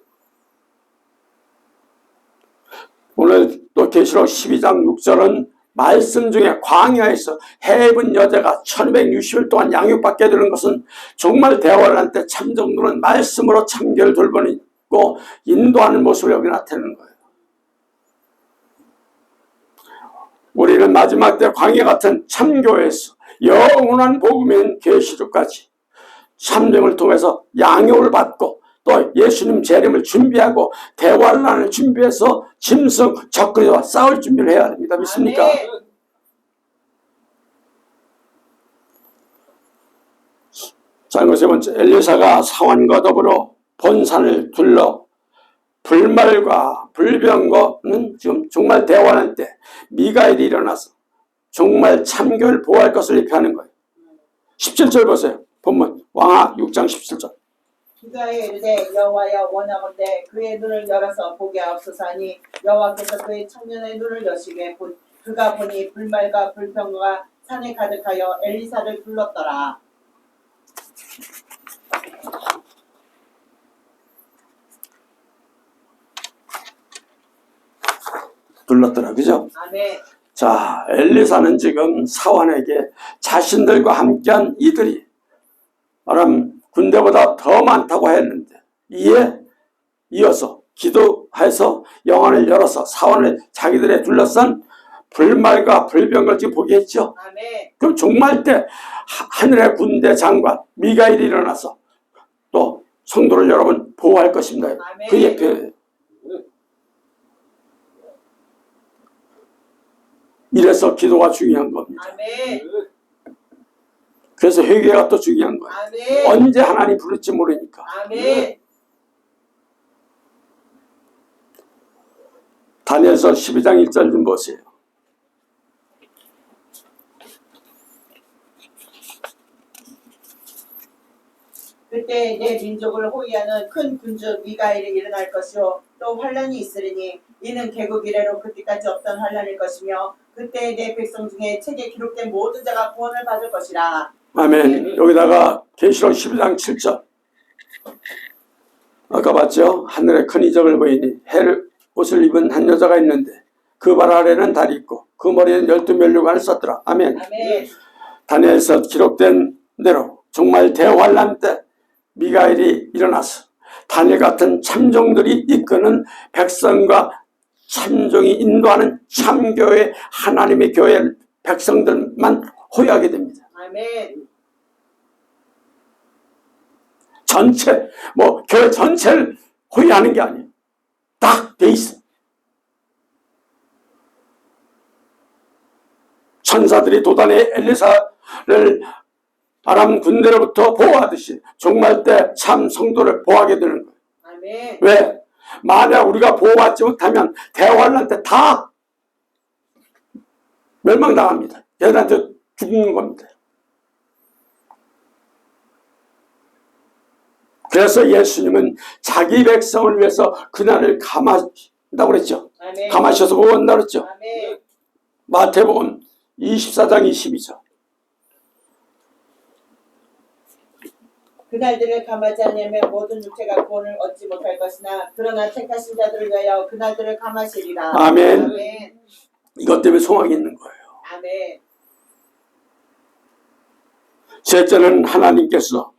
오늘 또 계시록 12장 6절은 말씀 중에 광야에서 해 입은 여자가 1260일 동안 양육받게 되는 것은 정말 대환란 때 참정들은 말씀으로 참교를 돌보고 인도하는 모습을 여기 나타내는 거예요. 우리는 마지막 때 광야 같은 참교회에서 영원한 복음인 계시록까지 참정을 통해서 양육을 받고 또 예수님 재림을 준비하고 대환란을 준비해서 짐승 적그리스도와 싸울 준비를 해야 합니다. 믿습니까? 아멘. 자, 그리고 세 번째, 엘리사가 사원과 더불어 본산을 둘러 불말과 불병거는 지금 정말 대환란 때 미가엘이 일어나서 정말 참교를 보호할 것을 예표하는 거예요. 17절 보세요. 본문 왕하 6장 17절. 기도하여 이르되 여호와여 원하건대 그의 눈을 열어서 보게 하옵소서 하니 여호와께서 그의 청년의 눈을 여시매 그가 보니 불말과 불병거가 산에 가득하여 엘리사를 둘렀더라. 둘렀더라. 그죠? 아멘. 자, 엘리사는 지금 사원에게 자신들과 함께한 이들이 아람 군대보다 더 많다고 했는데 이에 이어서 기도해서 영안을 열어서 사원을 자기들의 둘러싼 불말과 불병을 지금 보게 했죠. 아멘. 그럼 종말 때 하늘의 군대 장관 미가엘이 일어나서 또 성도를 여러분 보호할 것입니다. 아멘. 그 예표예요. 이래서 기도가 중요한 겁니다. 아멘. 그래서 회개가 또 중요한 거예요. 아멘. 언제 하나님 부를지 모르니까. 아멘. 다니엘서 12장 1절 좀 보세요. 그때 내 민족을 호위하는 큰 군주 미가엘이 일어날 것이요 또 환란이 있으리니 이는 개국 이래로 그때까지 없던 환란일 것이며 그때 내 백성 중에 책에 기록된 모든 자가 구원을 받을 것이라. 아멘. 여기다가 계시록 12장 7절. 아까 봤죠? 하늘에 큰 이적을 보이니 해를 옷을 입은 한 여자가 있는데 그 발 아래는 달이 있고 그 머리에는 12면류관을 썼더라. 아멘. 아멘. 다니엘서 기록된 대로 정말 대환란 때 미가엘이 일어나서 다니엘 같은 참종들이 이끄는 백성과 참종이 인도하는 참교회 하나님의 교회 백성들만 호위하게 됩니다. 아멘. 전체 교회 전체를 호위하는 게 아니에요. 딱 돼 있어. 천사들이 도단의 엘리사를 아람 군대로부터 보호하듯이 종말 때 참 성도를 보호하게 되는 거예요. 아멘. 왜? 만약 우리가 보호받지 못하면 대환란 때 다 멸망당합니다. 얘들한테 죽는 겁니다. 그래서 예수님은 자기 백성을 위해서 그날을 감하신다고 그랬죠. 아멘. 감하셔서 보호한다고 그랬죠. 아멘. 마태복음 24장 22절. 그날들을 감하지 않으면 모든 육체가 구원을 얻지 못할 것이나 그러나 택하신 자들을 위하여 그날들을 감하시리라. 아멘. 아멘. 이것 때문에 소망이 있는 거예요. 아멘. 셋째는 하나님께서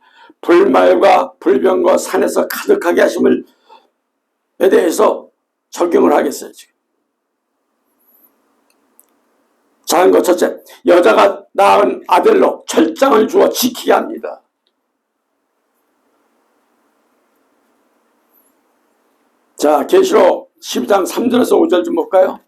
불말과 불병과 산에서 가득하게 하심을 대해서 적용을 하겠어요. 지금. 작은 것 첫째, 여자가 낳은 아들로 철장을 주어 지키게 합니다. 자, 계시록 12장 3절에서 5절 좀 볼까요?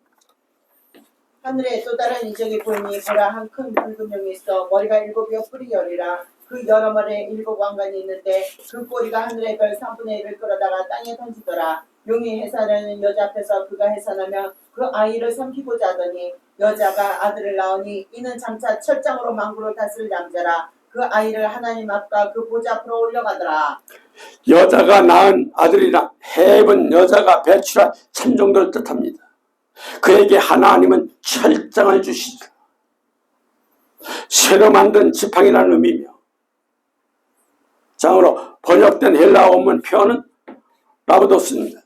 하늘에 또 다른 이적이 보이니 보라 한 큰 붉은 용이 있어 머리가 7이요 뿔이 10이라 그 여러 마리에 7 왕관이 있는데 그 꼬리가 하늘의 별 3분의 1을 끌어다가 땅에 던지더라. 용이 해산하는 여자 앞에서 그가 해산하며 그 아이를 삼키고자 하더니 여자가 아들을 낳으니 이는 장차 철장으로 만국을 다스릴 남자라. 그 아이를 하나님 앞과 그 보좌 앞으로 올려가더라. 여자가 낳은 아들이라 해입은 여자가 배출한 참종들을 뜻합니다. 그에게 하나님은 철장을 주시죠. 새로 만든 지팡이라는 의미며, 장으로 번역된 헬라어 원문 표현은 라브도스입니다.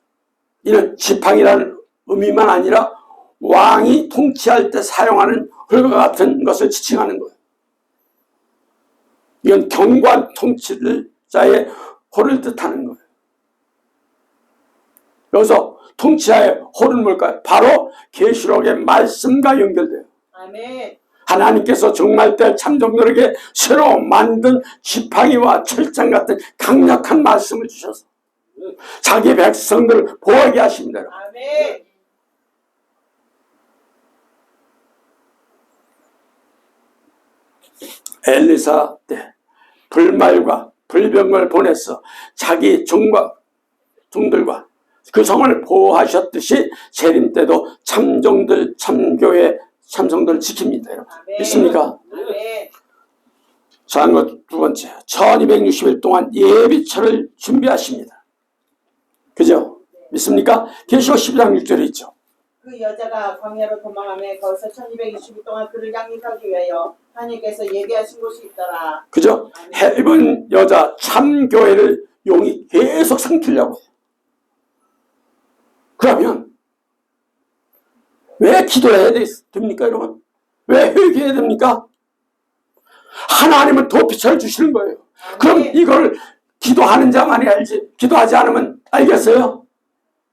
이는 지팡이라는 의미만 아니라 왕이 통치할 때 사용하는 흙과 같은 것을 지칭하는 거예요. 이건 경관 통치자의 홀을 뜻하는 거예요. 여기서 통치자의 홀은 뭘까요? 바로 계시록의 말씀과 연결돼요. 아멘. 하나님께서 종말 때 참종들에게 새로 만든 지팡이와 철장 같은 강력한 말씀을 주셔서 자기 백성들을 보호하게 하십니다. 아멘. 엘리사 때 불말과 불병을 보내서 자기 종들과 그 성을 보호하셨듯이 재림 때도 참종들, 참교회, 참성들을 지킵니다. 여러분. 아멘. 믿습니까? 아멘. 자, 두 번째, 1260일 동안 예비처를 준비하십니다. 그죠? 믿습니까? 계시록 12장 6절에 있죠. 그 여자가 광야로 도망하며 거기서 1220일 동안 그를 양육하기 위하여 하나님께서 예비하신 곳이 있더라. 그죠? 해입은 여자 참교회를 용이 계속 삼키려고 해요. 그러면 왜 기도해야 됩니까, 여러분? 왜 회개해야 됩니까? 하나님은 도피처를 주시는 거예요. 그럼 이걸 기도하는 자만이 알지, 기도하지 않으면 알겠어요?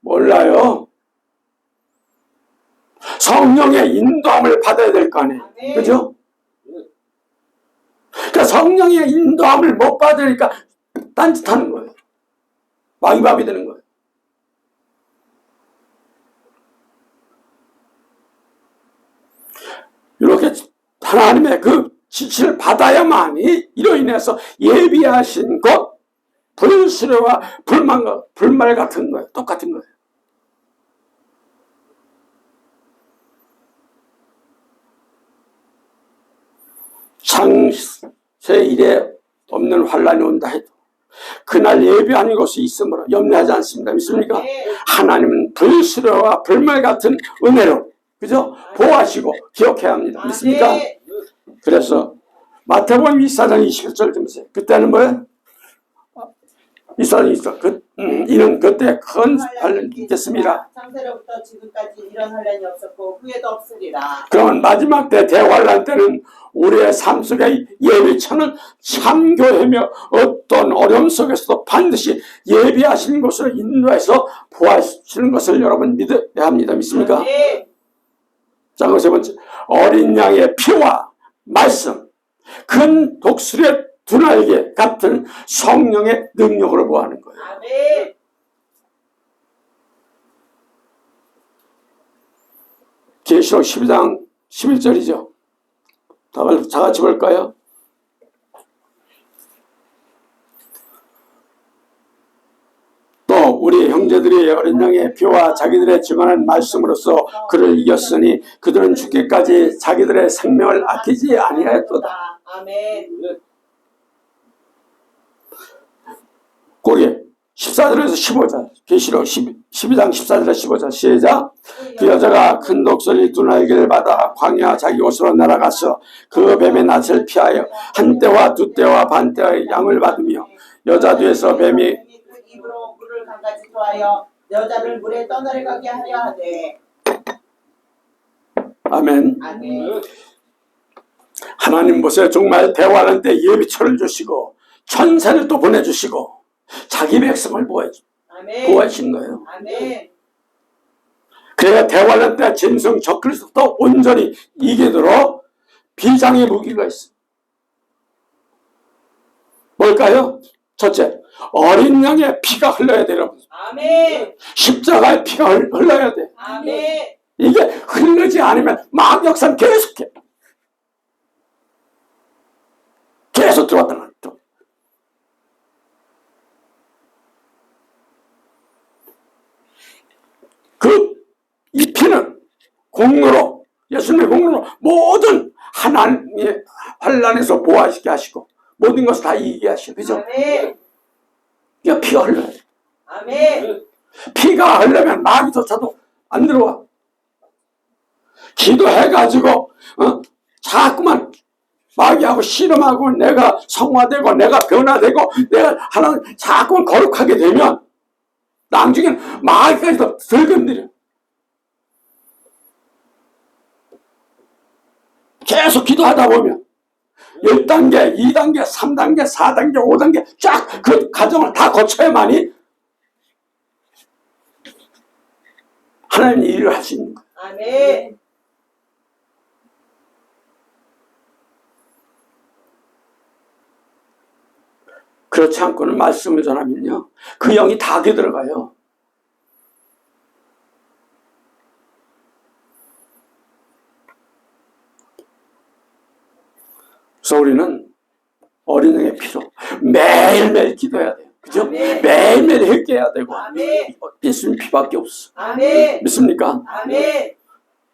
몰라요. 성령의 인도함을 받아야 될 거 아니에요. 그죠? 그러니까 성령의 인도함을 못 받으니까 딴짓하는 거예요. 마귀밥이 되는 거예요. 이렇게 하나님의 그 지시를 받아야만이 이로 인해서 예비하신 것, 불수레와 불말 같은 거예요. 똑같은 거예요. 창세 이래 없는 환란이 온다 해도 그날 예비하는 것이 있으므로 염려하지 않습니다. 믿습니까? 하나님은 불수레와 불말 같은 은혜로 그죠? 보호하시고 기억해야 합니다. 믿습니까? 그래서 마태복음 24장 21절 좀 보세요. 그때는 뭐예요? 이스라엘이 있어. 이는 그때 큰 환란이 있겠습니다. 창세로부터 지금까지 이런 환란이 없었고 후에도 없으리라. 그러면 마지막 때 대환란 때는 우리의 삶 속에 예비처는 참교회며 어떤 어려움 속에서도 반드시 예비하시는 것으로 인도해서 보호하시는 것을 여러분 믿어야 합니다. 믿습니까? 자, 그 세 번째, 어린 양의 피와 말씀, 큰 독수리의 두 날개 같은 성령의 능력으로 보호하는 거예요. 아멘. 계시록 12장 11절이죠. 다 같이 볼까요? 또 우리 형제들이 어린 양의 피와 자기들의 증언한 말씀으로써 그를 이겼으니 그들은 죽기까지 자기들의 생명을 아끼지 아니하였도다. 아멘. 거기 14절에서 15절 계시록 12장 14절에서 15절 시작. 그 여자가 큰 독수리 두 날개를 받아 광야 자기 곳으로 날아가서 그 뱀의 낯을 피하여 한 때와 두 때와 반 때의 양을 받으며 여자 뒤에서 뱀이 그 입으로 물을 강같이 토하여 여자를 물에 떠내려가게 하려 하되. 아멘. 아멘. 하나님 보세요. 정말 대환란 때 예비처를 주시고 천사를 또 보내주시고 자기 백성을 보호하신 거예요. 아멘. 그래야 대환란 때 짐승 적그리스도부터 온전히 이기도록 비장의 무기가 있어요. 뭘까요? 첫째, 어린 양의 피가 흘러야 돼요, 여러분. 아멘. 십자가의 피가 흘러야 돼. 아멘. 이게 흐르지 않으면 마귀역사는 계속해. 계속 들어왔다 놨다. 이 피는 공로로, 예수님의 공로로 모든 하나님의 환란에서 보호하시게 하시고 모든 것을 다 이기게 하시고, 그죠? 아멘. 이거 피가 흘러야 돼. 아멘. 피가 흘러면 마귀조차도 안 들어와. 기도해가지고 자꾸만 마귀하고 씨름하고 내가 성화되고 내가 변화되고 내가 하나님 자꾸만 거룩하게 되면 나중에는 마귀까지도 덜 건드려. 계속 기도하다 보면 10단계, 2단계, 3단계, 4단계, 5단계 쫙 그 과정을 다 거쳐야만이 하나님 일을 할 수 있는 거예요. 아멘. 그렇지 않고는 말씀을 전하면요, 그 영이 다 들어가요. 그래서 우리는 어린 양의 피로 매일매일 기도해야 돼요. 그죠? 아멘. 매일매일 회개해야 되고. 아멘. 예수님 피밖에 없어. 아멘. 믿습니까? 아멘.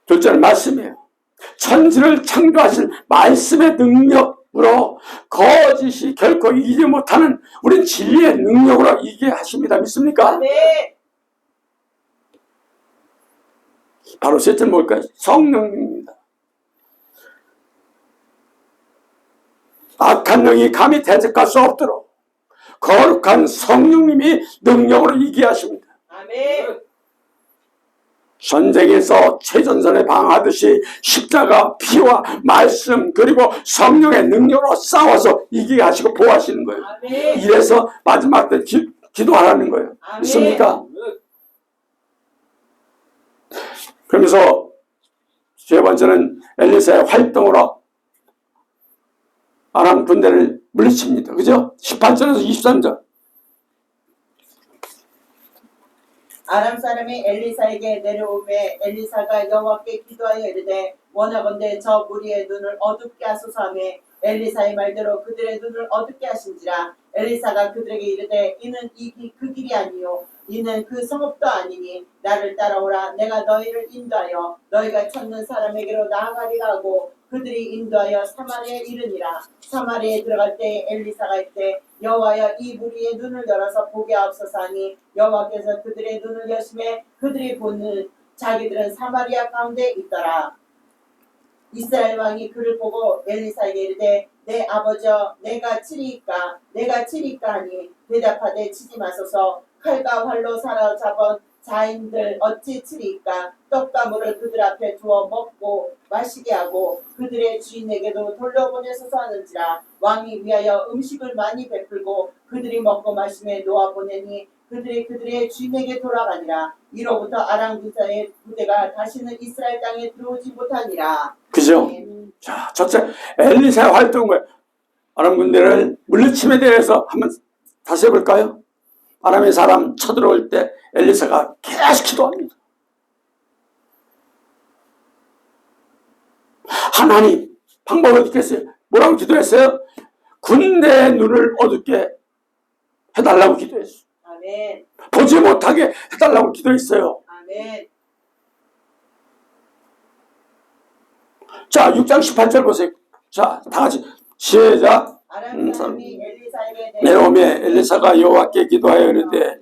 둘째는 말씀이에요. 천지를 창조하신 말씀의 능력으로 거짓이 결코 이기지 못하는 우린 진리의 능력으로 이기게 하십니다. 믿습니까? 아멘. 바로 셋째는 뭘까요? 성령님입니다. 악한 영이 감히 대적할 수 없도록 거룩한 성령님이 능력으로 이기게 하십니다. 아멘. 전쟁에서 최전선에 방하듯이 십자가, 피와 말씀 그리고 성령의 능력으로 싸워서 이기게 하시고 보호하시는 거예요. 아멘. 이래서 마지막 때 기도하라는 거예요. 아멘. 믿습니까? 그러면서 세 번째는 엘리사의 활동으로 아람 군대를 물리칩니다. 그죠? 18절에서 23절. 아람 사람이 엘리사에게 내려오매 엘리사가 여호와께 기도하여 이르되 원하건대 저 무리의 눈을 어둡게 하소서 하며 엘리사의 말대로 그들의 눈을 어둡게 하신지라. 엘리사가 그들에게 이르되 이는 그 길이 아니요 이는 그 성읍도 아니니 나를 따라오라. 내가 너희를 인도하여 너희가 찾는 사람에게로 나아가리라 하고 그들이 인도하여 사마리아에 이르니라. 사마리아에 들어갈 때 엘리사가 이르되 여호와여 이 무리의 눈을 열어서 보게 하옵소서 하니 여호와께서 그들의 눈을 여심해 그들이 보는 자기들은 사마리아 가운데 있더라. 이스라엘 왕이 그를 보고 엘리사에게 이르되 내 아버지여 내가 치리이까 하니 대답하되 치지 마소서. 칼과 활로 사로잡은 자인들 어찌 치리이까. 떡과 물을 그들 앞에 두어 먹고 마시게 하고 그들의 주인에게도 돌려보내소서 하는지라. 왕이 위하여 음식을 많이 베풀고 그들이 먹고 마심에 놓아 보내니 그들이 그들의 주인에게 돌아가니라. 이로부터 아람 군사의 부대가 다시는 이스라엘 땅에 들어오지 못하니라. 그죠? 자, 첫째, 엘리사의 활동을 아람 군대를 물리침에 대해서 한번 다시 해볼까요? 아람의 사람 쳐들어올 때 엘리사가 계속 기도합니다. 하나님, 방법을 어떻게 했어요? 뭐라고 기도했어요? 군대의 눈을 어둡게 해달라고 기도했어요. 아멘. 보지 못하게 해달라고 기도했어요. 아멘. 자, 6장 18절 보세요. 자, 다 같이 시작. 아람 사람이 엘리사에게 내오매 엘리사가 여호와께 기도하여 이르되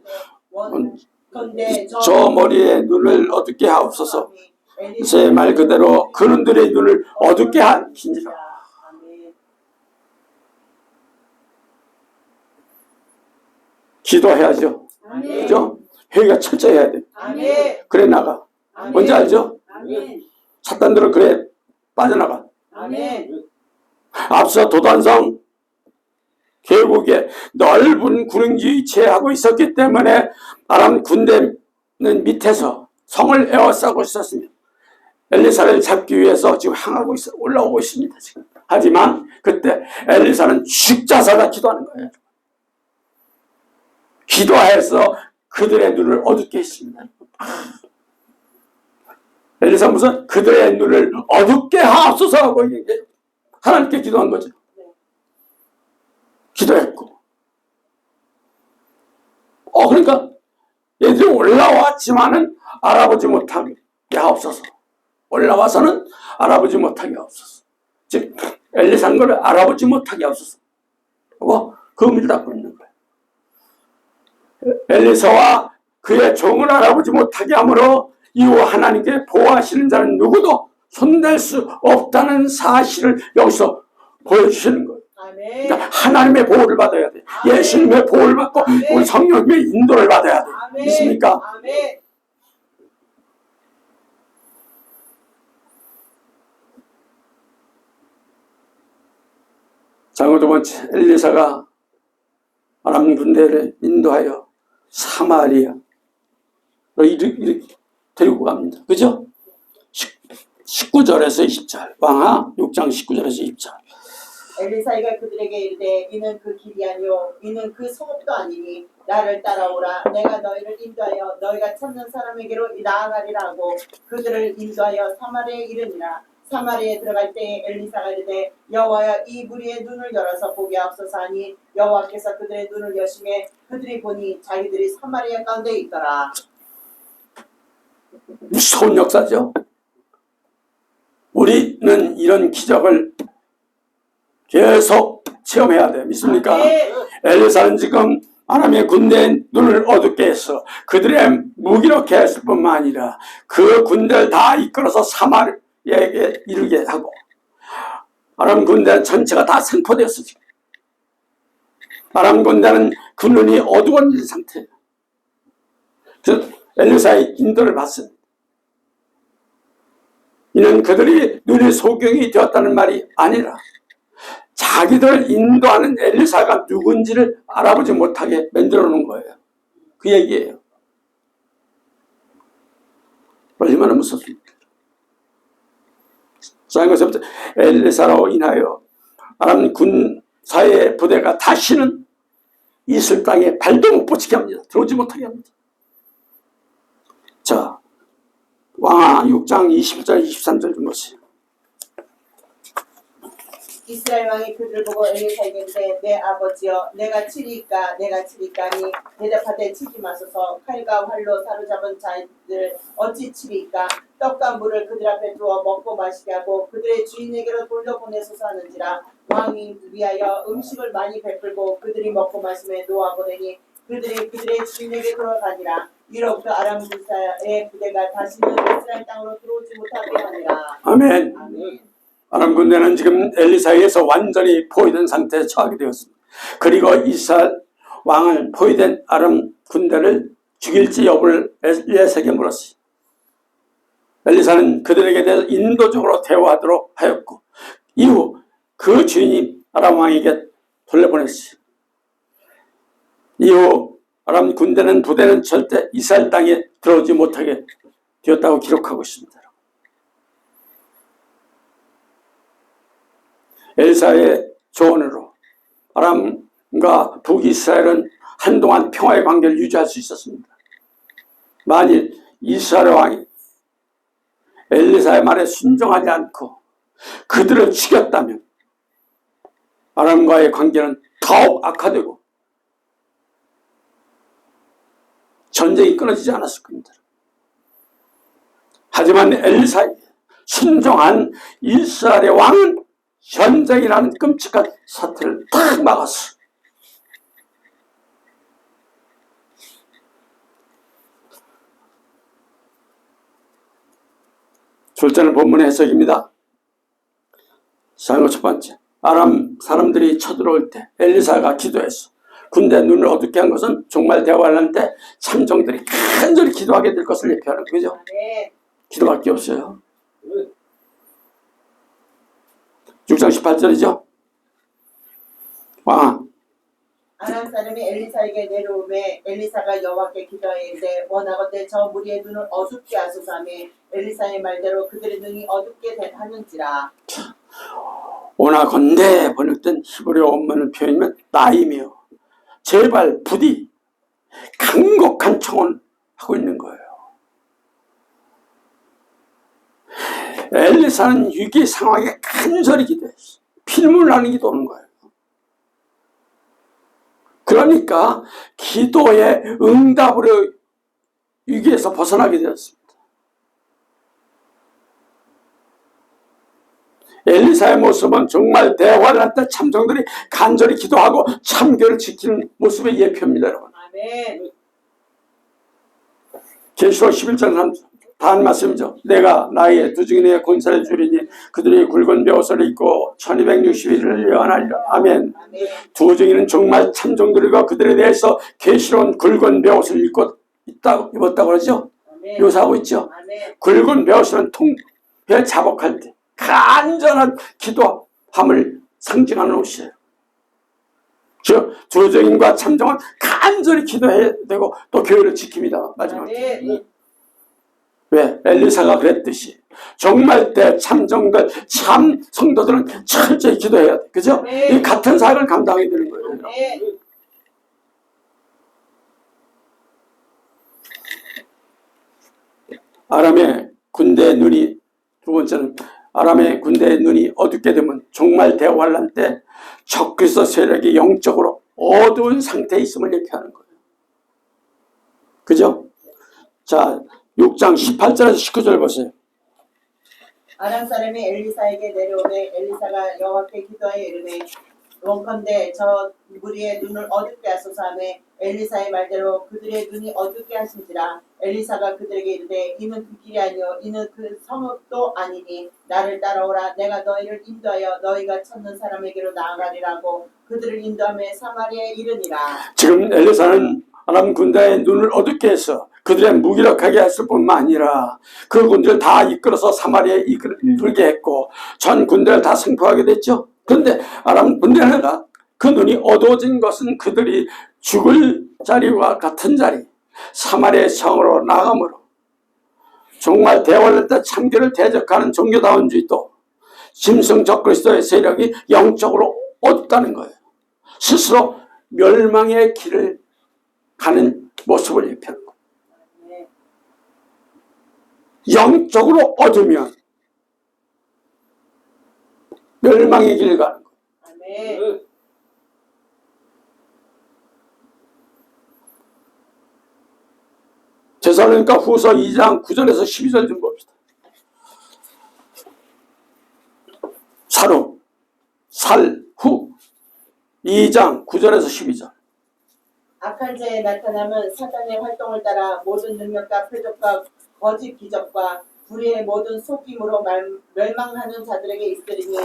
원컨대 저 머리에 눈을 어둡게 하옵소서. 제 말 그대로 그놈들의 눈을 어둡게 하시니라. 아멘. 기도해야죠. 아멘. 그죠? 회개가 철저히 해야 돼. 아멘. 그래 나가. 아멘. 뭔지 알죠? 아멘. 사탄들은 그래 빠져나가. 아멘. 앞서 도단성 계곡에 넓은 구릉지 체하고 있었기 때문에 아람 군대는 밑에서 성을 에워싸고 있었습니다. 엘리사를 잡기 위해서 지금 향하고 있어 올라오고 있습니다. 지금. 하지만 그때 엘리사는 죽자사가 기도하는 거예요. 기도해서 그들의 눈을 어둡게 했습니다. 엘리사 무슨 그들의 눈을 어둡게 하옵소서 하고 하나님께 기도한 거죠. 기도했고. 그러니까 얘들이 올라왔지만은 알아보지 못하게 하옵소서. 올라와서는 알아보지 못하게 하옵소서. 즉 엘리사인 것을 알아보지 못하게 하옵소서. 하고 그 의미를 담고 있는 거예요. 엘리사와 그의 종을 알아보지 못하게 함으로 이후 하나님께 보호하시는 자는 누구도 손댈 수 없다는 사실을 여기서 보여주시는 거예요. 아멘. 그러니까 하나님의 보호를 받아야 돼. 아멘. 예수님의 보호를 받고 아멘. 우리 성령님의 인도를 받아야 돼. 아멘. 믿습니까? 아멘. 자, 두 번째 엘리사가 아람 군대를 인도하여 사마리아로 이렇게 데리고 갑니다. 그죠? 19절에서 20절. 왕하 6장 19절에서 20절. 엘리사가 그들에게 이르되 이는 그 길이 아니요 이는 그 성읍도 아니니 나를 따라오라. 내가 너희를 인도하여 너희가 찾는 사람에게로 나아가리라 하고 그들을 인도하여 사마리아에 이르니라. 사마리아에 들어갈 때에 엘리사가 이르되 여호와여 이 무리의 눈을 열어서 보게 하옵소서 하니 여호와께서 그들의 눈을 여심해 그들이 보니 자기들이 사마리아 가운데 있더라. 무서운 역사죠. 우리는 이런 기적을 계속 체험해야 돼. 믿습니까? 아멘. 엘리사는 지금 아람의 군대의 눈을 어둡게 해서 그들의 무기력해 했을 뿐만 아니라 그 군대를 다 이끌어서 사마리아에게 이르게 하고 아람 군대 전체가 다 생포되었어. 지금 아람 군대는 그 눈이 어두워진 상태예요. 그래서 엘리사의 인도를 받습니다. 이는 그들이 눈이 소경이 되었다는 말이 아니라 자기들 인도하는 엘리사가 누군지를 알아보지 못하게 만들어 놓은 거예요. 그 얘기예요. 얼마나 무섭습니까? 자, 이것부터 엘리사로 인하여 아람 군사의 부대가 다시는 이슬 땅에 발도 못 뻗치게 합니다. 들어오지 못하게 합니다. 자, 왕하 6장 21절 23절 좀 보세요. 이스라엘 왕이 그들을 보고 엘리사에게 이르되 내 아버지여 내가 치리까니 대답하되 치지 마소서. 칼과 활로 사로잡은 자들 어찌 치리까. 떡과 물을 그들 앞에 두어 먹고 마시게 하고 그들의 주인에게로 돌려보내소서 하는지라. 왕이 위하여 음식을 많이 베풀고 그들이 먹고 마심에 놓아보내니 그들의 주인에게 돌아가니라. 이로부터 아람 군사의 부대가 다시는 이스라엘 땅으로 들어오지 못하게 하니라. 아멘. 아멘. 아람 군대는 지금 엘리사에게서 완전히 포위된 상태에 처하게 되었습니다. 그리고 이스라엘 왕은 포위된 아람 군대를 죽일지 여부를 엘리사에게 물었어요. 엘리사는 그들에게 대해서 인도적으로 대화하도록 하였고 이후 그 주인이 아람 왕에게 돌려보냈어요. 이후 아람 군대는 부대는 절대 이스라엘 땅에 들어오지 못하게 되었다고 기록하고 있습니다. 엘사의 조언으로 아람과 북이스라엘은 한동안 평화의 관계를 유지할 수 있었습니다. 만일 이스라엘 왕이 엘리사의 말에 순종하지 않고 그들을 죽였다면 아람과의 관계는 더욱 악화되고 전쟁이 끊어지지 않았을 겁니다. 하지만 엘리사에게 순종한 이스라엘의 왕은 전쟁이라는 끔찍한 사태를 탁 막았어. 둘째는 본문의 해석입니다. 첫 번째, 아람 사람들이 쳐들어올 때 엘리사가 기도했어. 군대 눈을 어둡게 한 것은 종말 대화할 때 참정들이 간절히 기도하게 될 것을 예표하는 거죠. 기도할 게 없어요. 6장 18절이죠. 아람 사람이 엘리사에게 내려오매 엘리사가 여호와께 기도하였는데 원하건대 저 무리의 눈을 어둡게 하소서 하며 엘리사의 말대로 그들의 눈이 어둡게 하는지라. 원하건대 번역된 히브리어 원문을 표현하면 나이며 제발 부디 간곡한 청혼하고 있는 거예요. 엘리사는 위기 상황에 간절히 기도했어. 피눈물 나는 기도하는 거예요. 그러니까 기도의 응답으로 위기에서 벗어나게 되었습니다. 엘리사의 모습은 정말 대화를 할 때 참정들이 간절히 기도하고 참교를 지키는 모습의 예표입니다. 여러분. 아멘. 계시록 11장 다한 말씀이죠. 내가 나의 두 증인의 권세를 주리니 그들이 굵은 벼옷을 입고 1260일을 예언하리라. 아멘. 아멘. 두 증인은 정말 참정들과 그들에 대해서 계시로운 굵은 벼옷을 입었다고 그러죠. 아멘. 묘사하고 있죠. 아멘. 굵은 벼옷은 통배 자복할 때 간절한 기도함을 상징하는 옷이에요. 즉 두 증인과 참정은 간절히 기도해야 되고 또 교회를 지킵니다. 마지막에. 아멘. 왜? 엘리사가 그랬듯이 정말 때 참정들 참 성도들은 철저히 기도해야 돼. 그죠? 네. 이 같은 사역을 감당해야 되는 거예요. 네. 아람의 군대의 눈이 두 번째는 아람의 군대의 눈이 어둡게 되면 정말 대환란 때 적그리스도 세력이 영적으로 어두운 상태에 있음을 얘기하는 거예요. 그죠? 자, 6장 18절에서 19절 보세요. 아람 사람이 엘리사에게 내려오매 엘리사가 여호와께 기도하여 이르매 원컨대 저 무리의 눈을 어둡게 하소서 하며 엘리사의 말대로 그들의 눈이 어둡게 하신지라. 엘리사가 그들에게 이르되 이는 그 길이 아니요 이는 그 성읍도 아니니 나를 따라오라. 내가 너희를 인도하여 너희가 찾는 사람에게로 나아가리라고 그들을 인도하며 사마리아에 이르니라. 지금 엘리사는 아람 군대의 눈을 어둡게 해서 그들의 무기력하게 했을 뿐만 아니라 그 군대를 다 이끌어서 사마리아에 이끌게 했고 전 군대를 다 승포하게 됐죠. 그런데 아람 군대는 그 눈이 어두워진 것은 그들이 죽을 자리와 같은 자리 사마리아의 성으로 나감으로 정말 대환란 때 참교를 대적하는 종교다원주의도 짐승적 그리스도의 세력이 영적으로 어둡다는 거예요. 스스로 멸망의 길을 가는 모습을 예표하는 거예요. 네. 영적으로 어두면 멸망의 길을 가는 거예요. 아멘. 데살로니가 후서 2장 9절에서 12절 좀 봅시다. 살후 2장 9절에서 12절. 악한 자의 나타남은 사단의 활동을 따라 모든 능력과 표적과 거짓 기적과 불의의 모든 속임으로 멸망하는 자들에게 있으리니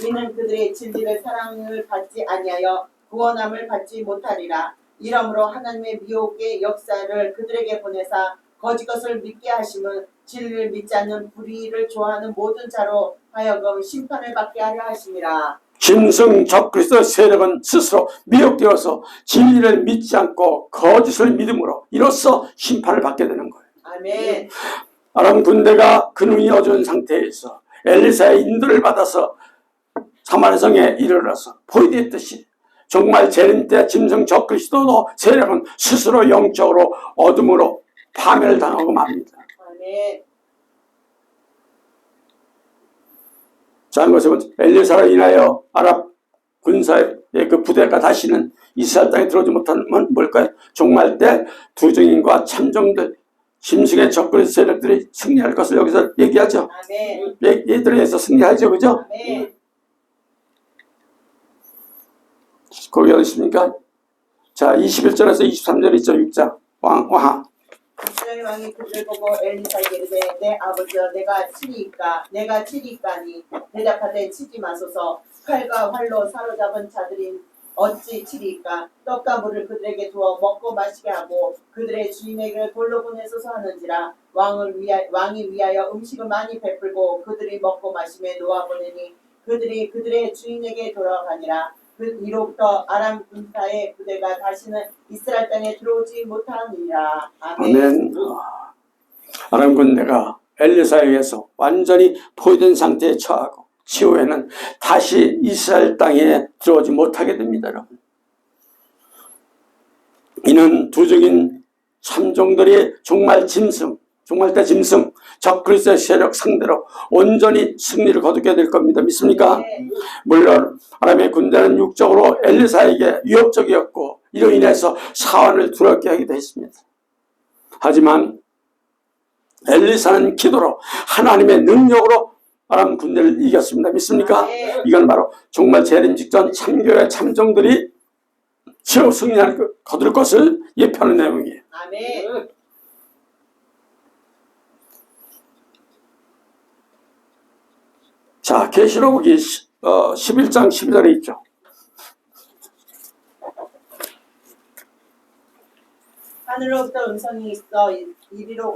이는 그들의 진리를 사랑을 받지 아니하여 구원함을 받지 못하리라. 이러므로 하나님의 미혹의 역사를 그들에게 보내사 거짓 것을 믿게 하심은 진리를 믿지 않는 불의를 좋아하는 모든 자로 하여금 심판을 받게 하려 하심이라. 짐승 적그리스도의 세력은 스스로 미혹되어서 진리를 믿지 않고 거짓을 믿음으로 이로써 심판을 받게 되는 거예요. 아멘. 아람 군대가 근육이 어두운 상태에서 엘리사의 인도를 받아서 사마리성에 이르러서 포위되었듯이 정말 재림 때 짐승 적그리스도도 세력은 스스로 영적으로 어둠으로 파멸을 당하고 맙니다. 아멘. 자, 이것은 엘리사로 인하여 아랍 군사의 그 부대가 다시는 이스라엘 땅에 들어오지 못하면 뭘까요? 종말 때 두증인과 참종들, 짐승의 적그리스도 세력들이 승리할 것을 여기서 얘기하죠. 아멘. 얘들에 의해서 승리하죠, 그죠? 아멘. 거기 어디 있습니까? 자, 21절에서 23절 있죠, 6장. 왕. 이스라엘 왕이 그들을 보고 엘리사에게 이르되 내 아버지여 내가 치리까니 대답하되 치지 마소서. 칼과 활로 사로잡은 자들인 어찌 치리까. 떡과 물을 그들에게 두어 먹고 마시게 하고 그들의 주인에게 돌로 보내소서 하는지라. 왕이 위하여 음식을 많이 베풀고 그들이 먹고 마심에 놓아보내니 그들이 그들의 주인에게 돌아가니라. 이로부터 아람 군사의 부대가 다시는 이스라엘 땅에 들어오지 못하니라. 아멘. 아멘. 아람 군대가 엘리사에 의해서 완전히 포위된 상태에 처하고 치후에는 다시 이스라엘 땅에 들어오지 못하게 됩니다, 여러분. 이는 두적인 참종들이 종말 때 짐승, 적그리스도의 세력 상대로 온전히 승리를 거두게 될 겁니다. 믿습니까? 네. 물론 아람의 군대는 육적으로 엘리사에게 위협적이었고 이로 인해서 사환을 두렵게 하기도 했습니다. 하지만 엘리사는 기도로 하나님의 능력으로 아람 군대를 이겼습니다. 믿습니까? 네. 이건 바로 정말 재림 직전 참교의 참종들이 최후 승리를 거둘 것을 예표하는 내용이에요. 아멘. 자, 계시록이 11장 12절에 있죠. 하늘로부터 음성이 있어 이리로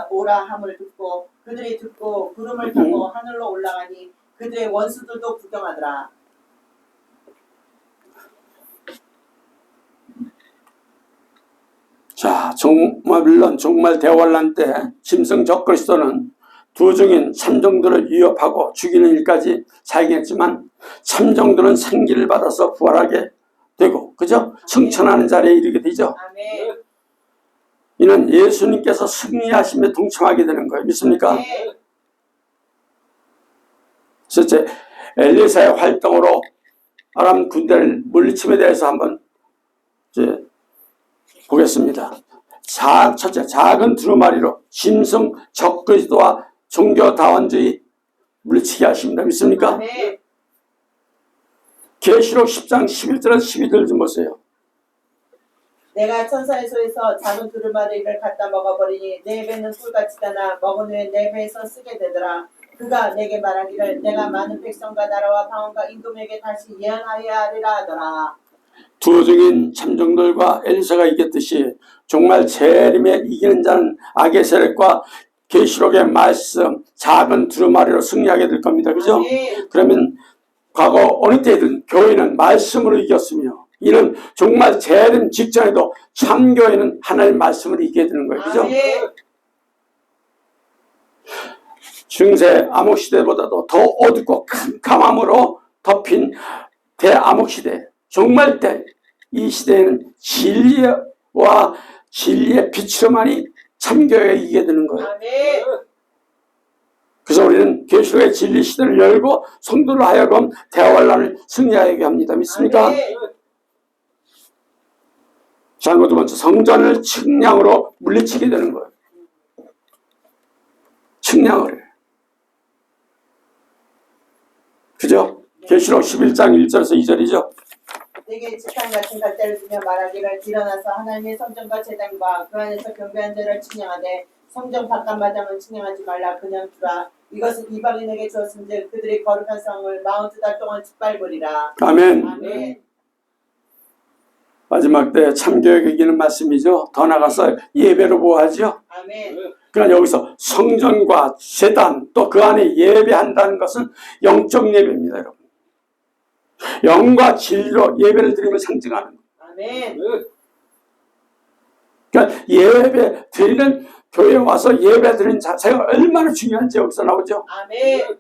오라 함을 듣고 그들이 듣고 구름을 타고 하늘로 올라가니 그들의 원수들도 구경하더라. 자, 물론 정말 대환란 때 짐승 적그리스도는 두증인 참종들을 위협하고 죽이는 일까지 사용했지만 참종들은 생기를 받아서 부활하게 되고, 그죠? 승천하는 자리에 이르게 되죠. 아멘. 이는 예수님께서 승리하심에 동참하게 되는 거예요. 믿습니까? 네. 첫째, 엘리사의 활동으로 아람 군대를 물리침에 대해서 한번 이제 보겠습니다. 첫째, 작은 두루마리로 짐승 적그리스도와 종교다원주의 물리치게 하십니다. 믿습니까? 아멘. 계시록 10장 11절에서 12절 좀 보세요. 내가 천사의 소에서 작은 두루마리를 갖다 먹어버리니 내 배는 꿀같이 다나 먹은 후에 내 배에서 쓰게 되더라. 그가 내게 말하기를 내가 많은 백성과 나라와 방언과 임금에게 다시 예언하여 하리라 하더라. 두증인 참종들과 엘리사가 이겼듯이 정말 재림에 이기는 자는 악의 세력과 계시록의 말씀 작은 두루마리로 승리하게 될 겁니다. 그죠? 아멘. 그러면 과거 어느 때든 교회는 말씀으로 이겼으며 이는 정말 재림 직전에도 참교회는 하나님의 말씀을 이기게 되는 거예요. 그죠? 아멘. 중세 암흑시대보다도 더 어둡고 캄캄함으로 덮인 대암흑시대 종말 때 이 시대에는 진리와 진리의 빛으로만이 참교회가 이기게 되는 거예요. 아멘. 그래서 우리는 계시록의 진리 시대를 열고 성도를 하여금 대환란을 승리하게 합니다. 믿습니까? 아멘. 자, 두 번째, 성전을 측량으로 물리치게 되는 거예요. 측량을. 그죠? 계시록 11장 1절에서 2절이죠. 내게 지팡이 같은 갈대를 주며 말하기를 일어나서 하나님의 성전과 제단과 그 안에서 경배한 자를 측량하되 성전 바깥마당은 측량하지 말라 그냥 두라. 이것은 이방인에게 주었은즉 그들이 거룩한 성을 42달 동안 짓밟으리라. 아멘. 아멘. 마지막 때 참교육에 이기는 말씀이죠. 더 나가서 예배로 보호하죠. 아멘. 그러나 여기서 성전과 제단 또 그 안에 예배한다는 것은 영적 예배입니다, 여러분. 영과 진리로 예배를 드리며 상징하는 거예요. 아멘. 그러니까 예배 드리는 교회에 와서 예배 드리는 자세가 얼마나 중요한지 여기서 나오죠. 아멘.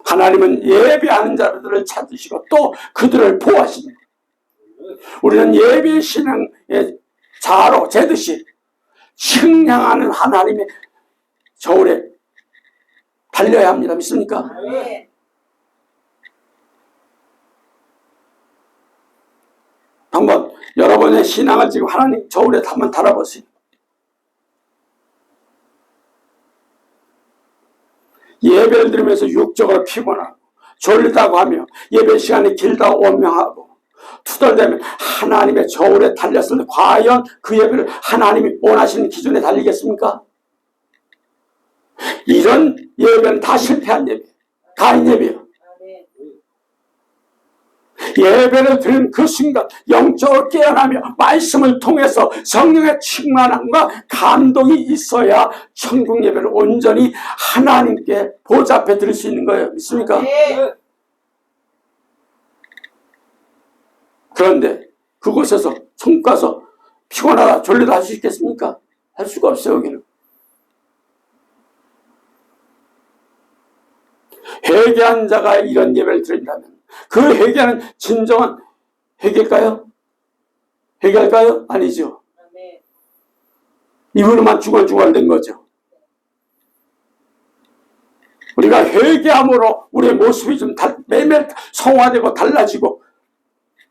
하나님은 예배하는 자들을 찾으시고 또 그들을 보호하십니다. 우리는 예배 신앙의 자로 재듯이 측량하는 하나님의 저울에 달려야 합니다. 믿습니까? 아멘. 한번 여러분의 신앙을 지금 하나님 저울에 한번 달아보세요. 예배를 드리면서 육적으로 피곤하고 졸리다고 하며 예배 시간이 길다고 원명하고 투덜대면 하나님의 저울에 달렸을 때 과연 그 예배를 하나님이 원하시는 기준에 달리겠습니까? 이런 예배는 다 실패한 예배, 가인 예배예요. 아멘. 예배를 드린 그 순간 영적으로 깨어나며 말씀을 통해서 성령의 충만함과 감동이 있어야 천국 예배를 온전히 하나님께 보좌 앞에 드릴 수 있는 거예요. 믿습니까? 아멘. 그런데 그곳에서 총 가서 피곤하다 졸리다 할 수 있겠습니까? 할 수가 없어요. 여기는 회개한 자가 이런 예배를 드린다면 그 회개는 진정한 회개일까요? 회개할까요? 아니죠. 아멘. 이분만 중얼중얼된 거죠. 우리가 회개함으로 우리의 모습이 좀 매일 성화되고 달라지고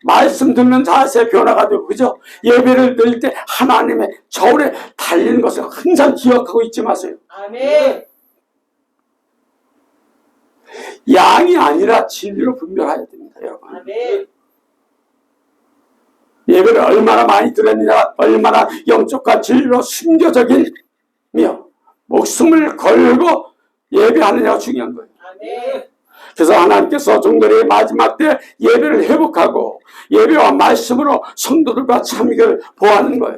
말씀 듣는 자세 변화가 되고, 그죠? 예배를 드릴 때 하나님의 저울에 달리는 것을 항상 기억하고 있지 마세요. 아멘. 양이 아니라 진리로 분별해야 됩니다, 여러분. 아멘. 예배를 얼마나 많이 드렸느냐, 얼마나 영적과 진리로 순교적이며 목숨을 걸고 예배하느냐가 중요한 거예요. 아멘. 그래서 하나님께서 종들의 마지막 때 예배를 회복하고 예배와 말씀으로 성도들과 참익을 보호하는 거예요.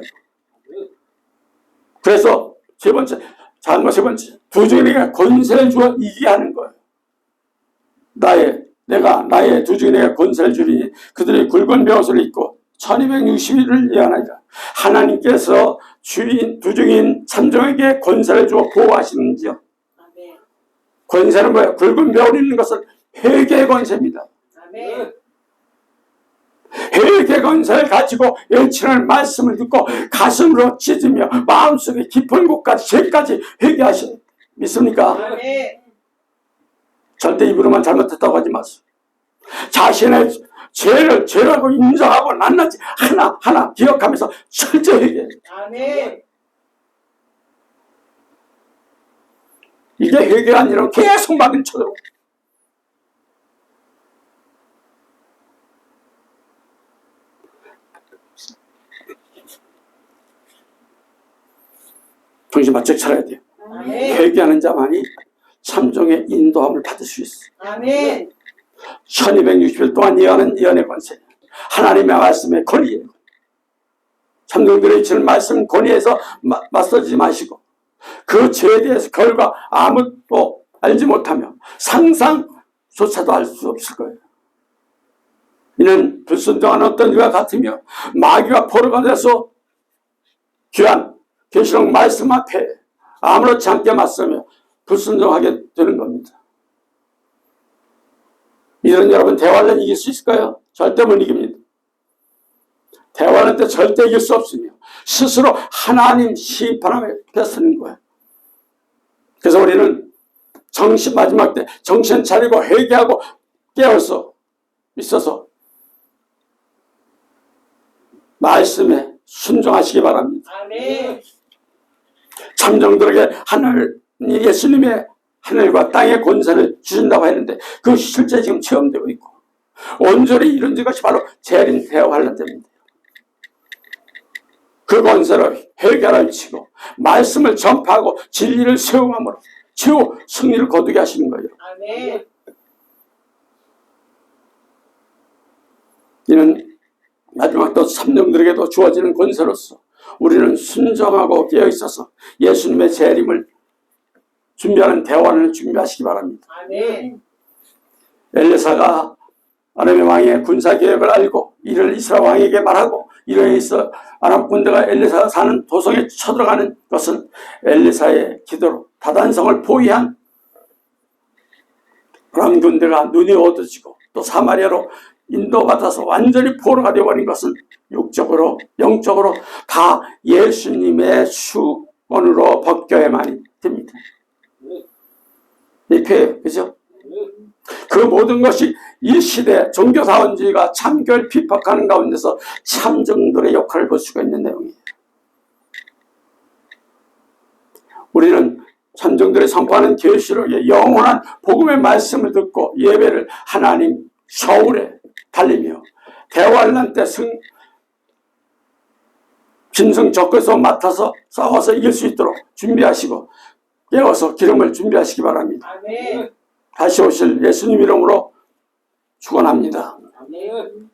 그래서 세 번째, 작은 거 세 번째, 두 주인에게 권세를 주어 이기게 하는 거예요. 내가 나의 두 주인에게 권세를 주리니 그들이 굵은 벼옷을 입고 1260일을 예언하리라. 하나님께서 두 주인 참정에게 권세를 주어 보호하시는지요. 아멘. 권세는 뭐예요? 굵은 벼옷을 입는 것은 회개의 권세입니다. 아멘. 회개의 권세를 가지고 외치는 말씀을 듣고 가슴으로 찢으며 마음속에 깊은 곳까지 죄까지 회개하시는, 믿습니까? 아멘. 절대 입으로만 잘못했다고 하지 마세요. 자신의 죄를 죄라고 인정하고 낱낱이 하나하나 기억하면서 철저히 회개해요. 아멘. 이게 회개가 아니라 계속 막은 쳐들고. 정신 바짝 차려야 돼요. 아멘. 회개하는 자만이 참종의 인도함을 받을 수 있어요. 아멘. 1260일 동안 예언은 예언의 권세, 하나님의 말씀의 권위예요. 참종들의 주는 말씀 권위에서 맞서지 마시고 그 죄에 대해서 결과 아무도 알지 못하며 상상조차도 알 수 없을 거예요. 이는 불순종한 어떤 이와 같으며 마귀와 포로가 돼서 귀한 계시록 말씀 앞에 아무렇지 않게 맞서며 불순종하게 되는 겁니다. 이런 여러분 대환란 이길 수 있을까요? 절대 못 이깁니다. 대환란 때 절대 이길 수 없으며 스스로 하나님 심판함에 뺏는 거예요. 그래서 우리는 마지막 때 정신 차리고 회개하고 깨어서 있어서 말씀에 순종하시기 바랍니다. 아멘. 참정들에게 예수님의 하늘과 땅의 권세를 주신다고 했는데 그 실제 지금 체험되고 있고 온전히 이루어진 것이 바로 재림 대환란 때입니다. 그 권세로 회개를 치고 말씀을 전파하고 진리를 세움함으로 최후 승리를 거두게 하시는 거예요. 아멘. 이는 마지막 또 삼령들에게도 주어지는 권세로서 우리는 순종하고 깨어 있어서 예수님의 재림을 준비하는 대화를 준비하시기 바랍니다. 아멘. 엘리사가 아람의 왕의 군사 계획을 알고 이를 이스라엘 왕에게 말하고 이로 인해서 아람 군대가 엘리사가 사는 도성에 쳐들어가는 것은 엘리사의 기도로 다단성을 포위한 아람 군대가 눈이 어두워지고 또 사마리아로 인도받아서 완전히 포로가 되어버린 것은 육적으로 영적으로 다 예수님의 수건으로 벗겨야만이 됩니다. 이렇게 그죠? 그 모든 것이 이 시대 종교사원주의가 참교를 핍박하는 가운데서 참정들의 역할을 볼 수가 있는 내용이에요. 우리는 참정들이 선포하는 계시록의 영원한 복음의 말씀을 듣고 예배를 하나님 셔울에 달리며 대환란 때 짐승 적그리스도 맡아서 싸워서 이길 수 있도록 준비하시고 깨워서 기름을 준비하시기 바랍니다. 아멘. 다시 오실 예수님 이름으로 축원합니다. 아멘.